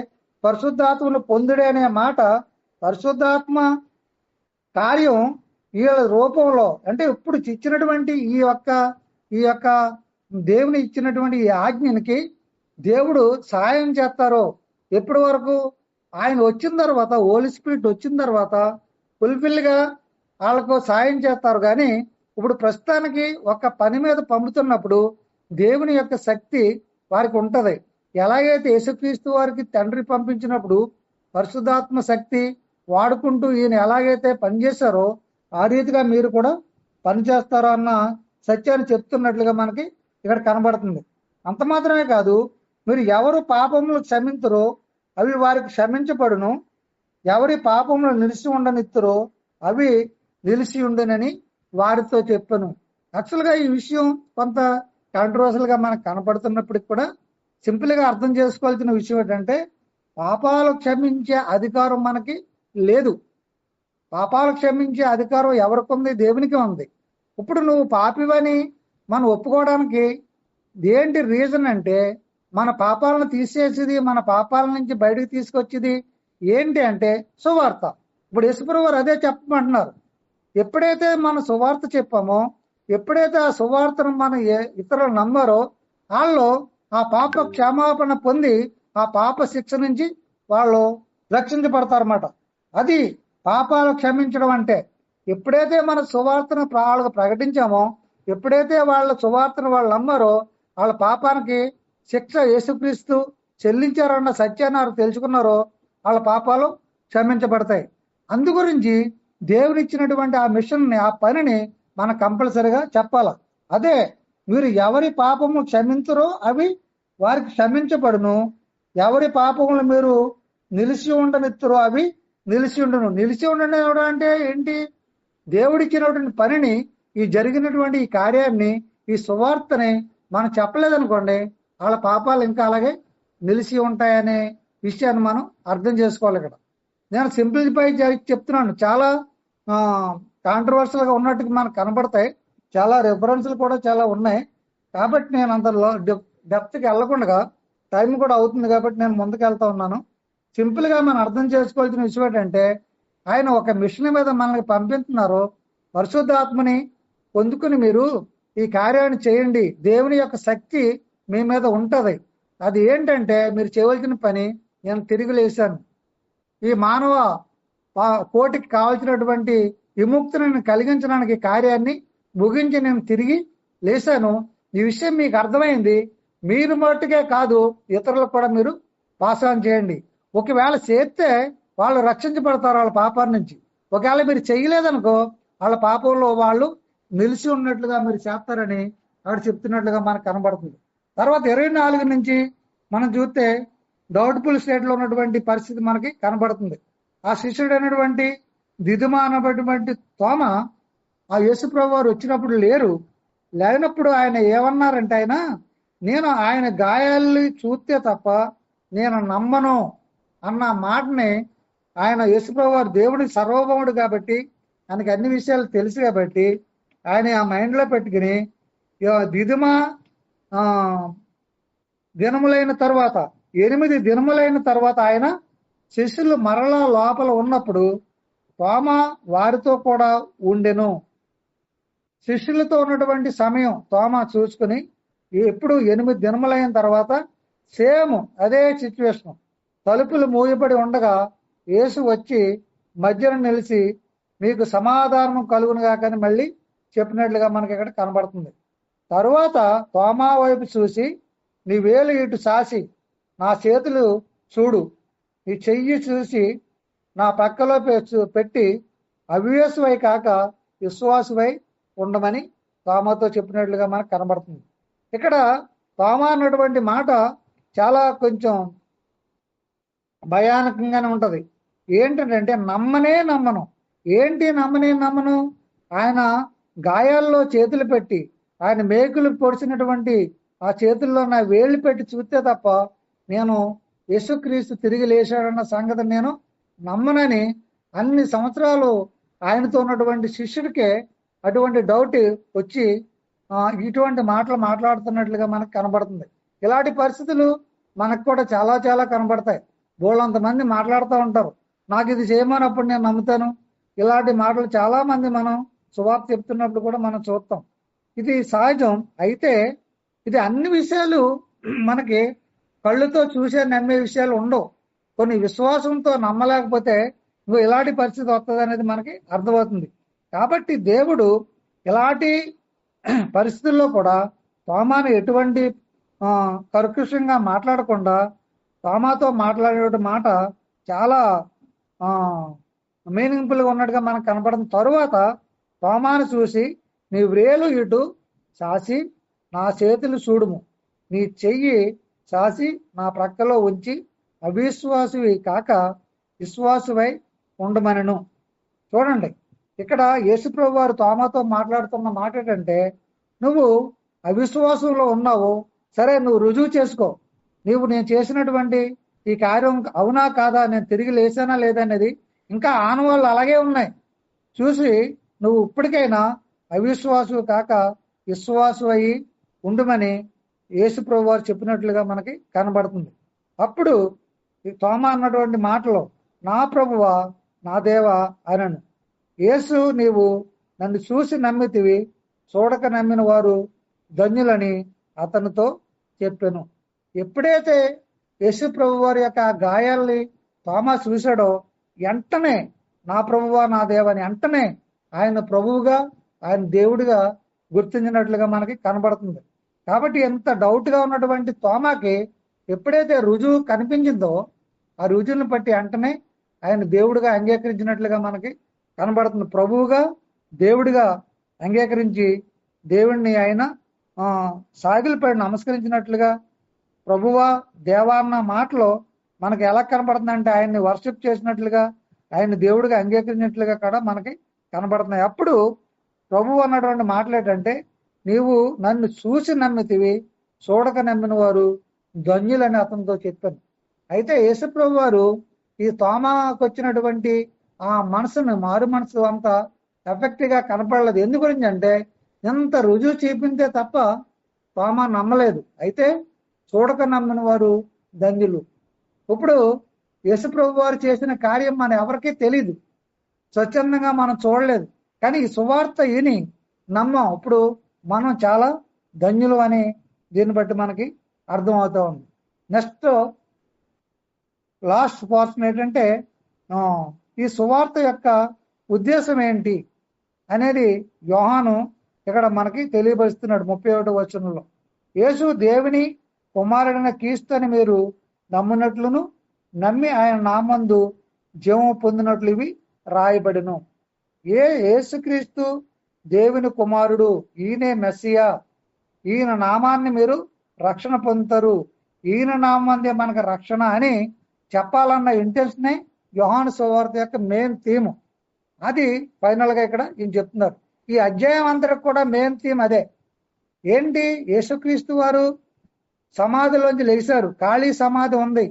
పరిశుద్ధాత్మను పొందుడే అనే మాట, పరిశుద్ధాత్మ కార్యం ఈ రూపంలో అంటే ఇప్పుడు ఇచ్చినటువంటి ఈ యొక్క దేవుని ఇచ్చినటువంటి ఈ ఆజ్ఞనికి దేవుడు సహాయం చేస్తారో ఎప్పటి వరకు ఆయన వచ్చిన తర్వాత, హోలీ స్పిరిట్ వచ్చిన తర్వాత ఫుల్ఫిల్ గా వాళ్ళకు సాయం చేస్తారు. కానీ ఇప్పుడు ప్రస్తుతానికి ఒక పని మీద పంపుతున్నప్పుడు దేవుని యొక్క శక్తి వారికి ఉంటది. ఎలాగైతే యేసుక్రీస్తు వారికి తండ్రి పంపించినప్పుడు పరిశుద్ధాత్మ శక్తి వాడుకుంటూ ఈయన ఎలాగైతే పనిచేశారో ఆ రీతిగా మీరు కూడా పనిచేస్తారో అన్న సత్యాన్ని చెప్తున్నట్లుగా మనకి ఇక్కడ కనబడుతుంది. అంత మాత్రమే కాదు, మీరు ఎవరు పాపములు క్షమించరో అవి వారికి క్షమించబడును, ఎవరి పాపములు నిలిచి ఉండనిత్తురో అవి నిలిచి ఉండునని వారితో చెప్పను. యాక్చువల్గా ఈ విషయం కొంత కాంట్రవర్షియల్ గా మనకు కనపడుతున్నప్పటికి కూడా సింపుల్ గా అర్థం చేసుకోవాల్సిన విషయం ఏంటంటే, పాపాలు క్షమించే అధికారం మనకి లేదు. పాపాలు క్షమించే అధికారం ఎవరికి ఉంది? దేవునికి ఉంది. ఇప్పుడు నువ్వు పాపివని మనం ఒప్పుకోవడానికి ఏంటి రీజన్ అంటే, మన పాపాలను తీసేసేది, మన పాపాల నుంచి బయటకు తీసుకొచ్చేది ఏంటి అంటే సువార్త. ఇప్పుడు యేసుప్రభువు వారు అదే చెప్పమంటున్నారు. ఎప్పుడైతే మన సువార్త చెప్పామో, ఎప్పుడైతే ఆ సువార్తను మన ఇతరులు నమ్మారో వాళ్ళు ఆ పాప క్షమాపణ పొంది ఆ పాప శిక్ష నుంచి వాళ్ళు రక్షించబడతారన్నమాట. అది పాపాలు క్షమించడం అంటే. ఎప్పుడైతే మన సువార్తను వాళ్ళకు ప్రకటించామో, ఎప్పుడైతే వాళ్ళ సువార్తను వాళ్ళు నమ్మారో వాళ్ళ పాపానికి శిక్ష యేసుక్రీస్తు చెల్లించారన్న సత్యాన్ని వారు తెలుసుకున్నారో వాళ్ళ పాపాలు క్షమించబడతాయి. అందు గురించి దేవునిచ్చినటువంటి ఆ మిషన్ని, ఆ పనిని మనం కంపల్సరిగా చెప్పాలి. అదే, మీరు ఎవరి పాపము క్షమించరో అవి వారికి క్షమించబడును, ఎవరి పాపములు మీరు నిలిచి ఉండనిత్తరో అవి నిలిచి ఉండను. నిలిచి ఉండడం అంటే ఏంటి? దేవుడిచ్చినటువంటి పనిని, ఈ జరిగినటువంటి ఈ కార్యాన్ని, ఈ సువార్తని మనం చెప్పలేదనుకోండి, వాళ్ళ పాపాలు ఇంకా అలాగే నిలిచి ఉంటాయనే విషయాన్ని మనం అర్థం చేసుకోవాలి. ఇక్కడ నేను సింప్లిఫై చెప్తున్నాను. చాలా కాంట్రవర్షియల్ గా ఉన్నట్టుగా మనకు కనబడతాయి, చాలా రెఫరెన్స్లు కూడా చాలా ఉన్నాయి. కాబట్టి నేను అంత డెప్త్కి వెళ్లకుండా, టైం కూడా అవుతుంది కాబట్టి నేను ముందుకు వెళ్తా ఉన్నాను. సింపుల్ గా మనం అర్థం చేసుకోవాల్సిన విషయం ఏంటంటే, ఆయన ఒక మిషన్ మీద మనల్ని పంపిస్తున్నారు. పరిశుద్ధాత్మని పొందుకుని మీరు ఈ కార్యాన్ని చేయండి, దేవుని యొక్క శక్తి మీ మీద ఉంటది. అది ఏంటంటే, మీరు చేయవలసిన పని, నేను తిరిగి లేచాను, ఈ మానవ కోటికి కావాల్సినటువంటి విముక్తిని కలిగించడానికి కార్యాన్ని ముగించి నేను తిరిగి లేచాను. ఈ విషయం మీకు అర్థమైంది. మీరు మట్టుకే కాదు, ఇతరులకు కూడా మీరు పాస్ ఆన్ చేయండి. ఒకవేళ చేస్తే వాళ్ళు రక్షించబడతారు వాళ్ళ పాపాల నుంచి. ఒకవేళ మీరు చేయలేదనుకో, వాళ్ళ పాపంలో వాళ్ళు నిలిచి ఉన్నట్లుగా మీరు చేస్తారని అక్కడ చెప్తున్నట్లుగా మనకు కనబడుతుంది. తర్వాత 24 నుంచి మనం చూస్తే డౌట్ఫుల్ స్టేట్ లో ఉన్నటువంటి పరిస్థితి మనకి కనబడుతుంది. ఆ శిష్యుడైనటువంటి దిదుమ అనబడినటువంటి తోమ ఆ యేసుప్రభు వారు వచ్చినప్పుడు లేనప్పుడు ఆయన ఏమన్నారంటే నేను ఆయన గాయాల్ని చూస్తే తప్ప నేను నమ్మను అన్న మాటని ఆయన యేసుప్రభు వారు దేవుడి సర్వభౌముడు కాబట్టి ఆయనకి అన్ని విషయాలు తెలుసు కాబట్టి ఆయన ఆ మైండ్ లో పెట్టుకుని దిదుమ దినములైన తర్వాత 8 దినములైన తర్వాత ఆయన శిష్యులు మరలా లోపల ఉన్నప్పుడు తోమ వారితో కూడా ఉండెను. శిష్యులతో ఉన్నటువంటి సమయం తోమ చూసుకుని ఎప్పుడు 8 దినములైన తర్వాత సేమ్ అదే సిచ్యువేషన్, తలుపులు మూయబడి ఉండగా యేసు వచ్చి మధ్యన నిలిచి మీకు సమాధానం కలుగునుగా కానీ మళ్ళీ చెప్పినట్లుగా మనకి ఇక్కడ కనబడుతుంది. తరువాత తోమా వైపు చూసి నీ వేలు ఇటు సాసి నా చేతులు చూడు, నీ చెయ్యి చూసి నా పక్కలో పెట్టి అవిశ్వాసువై కాక విశ్వాసువై ఉండమని తోమాతో చెప్పినట్లుగా మనకు కనబడుతుంది. ఇక్కడ తోమా అన్నటువంటి మాట చాలా కొంచెం భయానకంగానే ఉంటది. ఏంటంటే నమ్మను. ఏంటి నమ్మను? ఆయన గాయాల్లో చేతులు పెట్టి ఆయన మేకులు పొడిచినటువంటి ఆ చేతుల్లో నా వేళ్ళు పెట్టి చూస్తే తప్ప నేను యేసుక్రీస్తు తిరిగి లేచాడన్న సంగతి నేను నమ్మనని అన్ని సంవత్సరాలు ఆయనతో ఉన్నటువంటి శిష్యుడికే అటువంటి డౌట్ వచ్చి ఇటువంటి మాటలు మాట్లాడుతున్నట్లుగా మనకు కనబడుతుంది. ఇలాంటి పరిస్థితులు మనకు కూడా చాలా చాలా కనబడతాయి. బోళ్ళంతమంది మాట్లాడుతూ ఉంటారు, నాకు ఇది చేయమన్నప్పుడు నేను నమ్ముతాను. ఇలాంటి మాటలు చాలా మంది మనం సువార్త చెప్తున్నప్పుడు కూడా మనం చూస్తాం. ఇది సహజం. అయితే ఇది అన్ని విషయాలు మనకి కళ్ళుతో చూసే నమ్మే విషయాలు ఉండవు. కొన్ని విశ్వాసంతో నమ్మలేకపోతే నువ్వు ఇలాంటి పరిస్థితి వస్తుంది అనేది మనకి అర్థమవుతుంది. కాబట్టి దేవుడు ఇలాంటి పరిస్థితుల్లో కూడా తోమాను ఎటువంటి కర్కశంగా మాట్లాడకుండా తోమాతో మాట్లాడే మాట చాలా మీనింగ్ఫుల్ గా ఉన్నట్టుగా మనకు కనపడిన తరువాత తోమాను చూసి నీ వ్రేలు ఇటు చాసి నా చేతులు చూడుము, నీ చెయ్యి చాసి నా ప్రక్కలో ఉంచి అవిశ్వాసువి కాక విశ్వాసువై ఉండమనను. చూడండి, ఇక్కడ యేసుప్రభు వారు తోమాతో మాట్లాడుతున్న మాట ఏంటంటే, నువ్వు అవిశ్వాసంలో ఉన్నావు, సరే నువ్వు రుజువు చేసుకో, నేను చేసినటువంటి ఈ కార్యం అవునా కాదా, నేను తిరిగి లేచానా లేదనేది ఇంకా ఆనవాళ్ళు అలాగే ఉన్నాయి. చూసి నువ్వు ఇప్పటికైనా అవిశ్వాసు కాక విశ్వాసు అయి ఉండమని యేసుప్రభు వారు చెప్పినట్లుగా మనకి కనబడుతుంది. అప్పుడు తోమా అన్నటువంటి మాటలో నా ప్రభువా నా దేవా అనను. యేసు నీవు నన్ను చూసి నమ్మితివి, చూడక నమ్మిన వారు ధన్యులని అతనితో చెప్పాను. ఎప్పుడైతే యేసు ప్రభు వారి యొక్క గాయాల్ని తోమా చూశాడో వెంటనే నా ప్రభువా నా దేవని వెంటనే ఆయన ప్రభువుగా ఆయన దేవుడిగా గుర్తించినట్లుగా మనకి కనబడుతుంది. కాబట్టి ఎంత డౌట్ గా ఉన్నటువంటి తోమాకి ఎప్పుడైతే రుజువు కనిపించిందో ఆ రుజువుని బట్టి వెంటనే ఆయన దేవుడిగా అంగీకరించినట్లుగా మనకి కనబడుతుంది. ప్రభువుగా దేవుడిగా అంగీకరించి దేవుణ్ణి ఆయన సాగిలపై నమస్కరించినట్లుగా ప్రభువా దేవా అన్న మాటలో మనకి ఎలా కనబడుతుందంటే ఆయన్ని వర్షిప్ చేసినట్లుగా ఆయన దేవుడిగా అంగీకరించినట్లుగా కూడా మనకి కనబడుతున్నాయి. అప్పుడు ప్రభువు అన్నటువంటి మాటలు ఏంటంటే, నీవు నన్ను చూసి నమ్మితివి, చూడక నమ్మిన వారు ధన్యులని అతనితో చెప్పాను. అయితే యేసుప్రభు వారు ఈ తోమాకు వచ్చినటువంటి ఆ మనసును మారు మనసు అంతా ఎఫెక్ట్ గా కనపడలేదు. ఎందు గురించి అంటే ఎంత రుజువు చూపింతే తప్ప తోమా నమ్మలేదు. అయితే చూడక నమ్మిన వారు ధన్యులు. ఇప్పుడు యేసుప్రభు వారు చేసిన కార్యం మన ఎవరికీ తెలియదు, స్వచ్ఛందంగా మనం చూడలేదు. కానీ ఈ సువార్త విని నమ్మం, ఇప్పుడు మనం చాలా ధన్యులు అని దీన్ని బట్టి మనకి అర్థమవుతా ఉంది. నెక్స్ట్ లాస్ట్ పోర్షన్ ఏంటంటే, ఈ సువార్త యొక్క ఉద్దేశం ఏంటి అనేది యోహాను ఇక్కడ మనకి తెలియపరుస్తున్నాడు 31వ వచనంలో. యేసు దేవుని కుమారుడైన క్రీస్తు అని మీరు నమ్మునట్లును నమ్మి ఆయన నామందు జీవము పొందినట్లు ఇవి రాయబడిను. యేసుక్రీస్తు దేవుని కుమారుడు, ఈయనే మెస్సియా, ఈయన నామాన్ని మీరు రక్షణ పొందుతారు, ఈయన నామందే మనకు రక్షణ అని చెప్పాలన్న ఇంటెన్షనే యోహాను సువార్త యొక్క మెయిన్ థీమ్. అది ఫైనల్ గా ఇక్కడ ఈయన చెప్తున్నారు. ఈ అధ్యాయం అందరికి కూడా మెయిన్ థీమ్ అదే. ఏంటి? యేసుక్రీస్తు వారు సమాధిలోంచి లేచారు, ఖాళీ సమాధి ఉంది.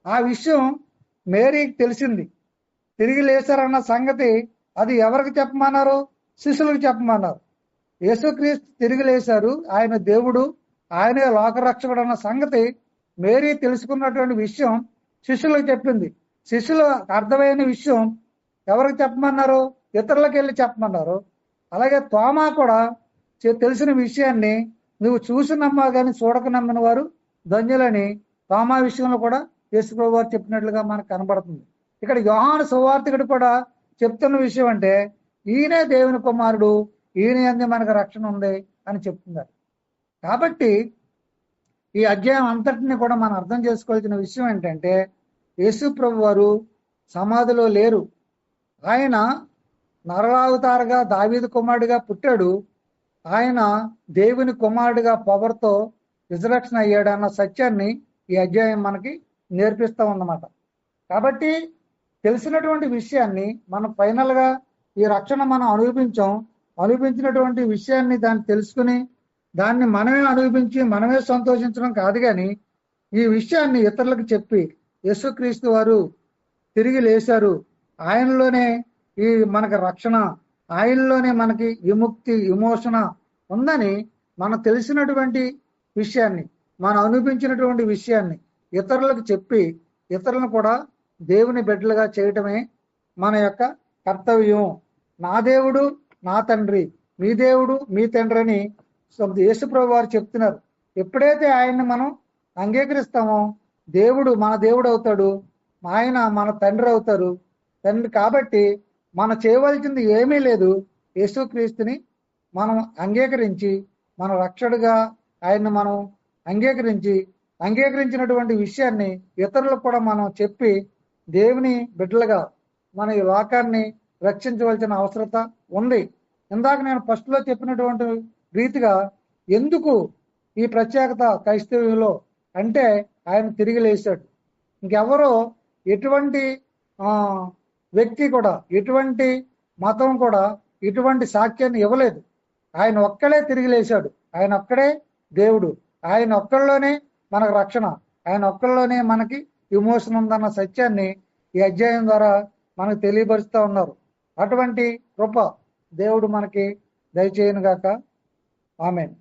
ఆ విషయం మేరీకి తెలిసింది. తిరిగి లేచారన్న సంగతి అది ఎవరికి చెప్పమన్నారు? శిష్యులకు చెప్పమన్నారు. యేసుక్రీస్తు తిరిగి లేచారు, ఆయన దేవుడు, ఆయనే లోకరక్షకుడు అన్న సంగతి మేరీ తెలుసుకున్నటువంటి విషయం శిష్యులకు చెప్పింది. శిష్యులకు అర్థమైన విషయం ఎవరికి చెప్పమన్నారు? ఇతరులకు వెళ్ళి చెప్పమన్నారు. అలాగే తోమా కూడా తెలిసిన విషయాన్ని నువ్వు చూసి నమ్మా కానీ చూడక నమ్మిన వారు ధన్యులని తోమా విషయంలో కూడా యేసుప్రభువు వారు చెప్పినట్లుగా మనకు కనబడుతుంది. ఇక్కడ యోహాను సువార్తికుడు కూడా చెప్తున్న విషయం అంటే ఈయనే దేవుని కుమారుడు, ఈయన యందే మనకు రక్షణ ఉంది అని చెప్తున్నారు. కాబట్టి ఈ అధ్యాయం అంతటిని కూడా మనం అర్థం చేసుకోవాల్సిన విషయం ఏంటంటే యేసు ప్రభు వారు సమాధిలో లేరు. ఆయన నరలావతారగా దావీదు కుమారుడిగా పుట్టాడు. ఆయన దేవుని కుమారుడిగా పవర్తో రిజరక్షన్ అయ్యాడు అన్న సత్యాన్ని ఈ అధ్యాయం మనకి నేర్పిస్తా ఉన్నమాట. కాబట్టి తెలిసినటువంటి విషయాన్ని మనం ఫైనల్ గా ఈ రక్షణ మనం అనుభవించినటువంటి విషయాన్ని దాన్ని తెలుసుకుని దాన్ని మనమే అనుభవించి మనమే సంతోషించడం కాదు, కానీ ఈ విషయాన్ని ఇతరులకు చెప్పి యేసుక్రీస్తు వారు తిరిగి లేచారు, ఆయనలోనే ఈ మనకి రక్షణ, ఆయనలోనే మనకి విముక్తి, విమోచన ఉందని మనం తెలిసినటువంటి విషయాన్ని, మనం అనుభవించినటువంటి విషయాన్ని ఇతరులకు చెప్పి ఇతరులను కూడా దేవుని బిడ్డలుగా చేయటమే మన యొక్క కర్తవ్యం. నా దేవుడు నా తండ్రి, మీ దేవుడు మీ తండ్రి అని యేసుప్రభు వారు చెప్తున్నారు. ఎప్పుడైతే ఆయన్ని మనం అంగీకరిస్తామో దేవుడు మన దేవుడు అవుతాడు, ఆయన మన తండ్రి అవుతారు. తండ్రి కాబట్టి మనం చేయవలసింది ఏమీ లేదు. యేసుక్రీస్తుని మనం అంగీకరించి మన రక్షకుడిగా ఆయన్ని మనం అంగీకరించినటువంటి విషయాన్ని ఇతరులకు కూడా మనం చెప్పి దేవుని బిడ్డలుగా మన ఈ లోకాన్ని రక్షించవలసిన అవసరత ఉంది. ఇందాక నేను ఫస్ట్ లో చెప్పినటువంటి రీతిగా ఎందుకు ఈ ప్రత్యేకత క్రైస్తవ్యంలో అంటే ఆయన తిరిగి లేచాడు. ఇంకెవరో ఎటువంటి వ్యక్తి కూడా, ఎటువంటి మతం కూడా ఇటువంటి సాక్ష్యాన్ని ఇవ్వలేదు. ఆయన ఒక్కడే తిరిగి లేచాడు, ఆయన ఒక్కడే దేవుడు, ఆయన ఒక్కళ్ళలోనే మనకు రక్షణ, ఆయన ఒక్కళ్ళలోనే మనకి విమోచన ఉందన్న సత్యాన్ని ఈ అధ్యాయం ద్వారా మనకు తెలియపరుస్తూ ఉన్నారు. అటువంటి కృప దేవుడు మనకి దయచేయను గాక. ఆమేన్.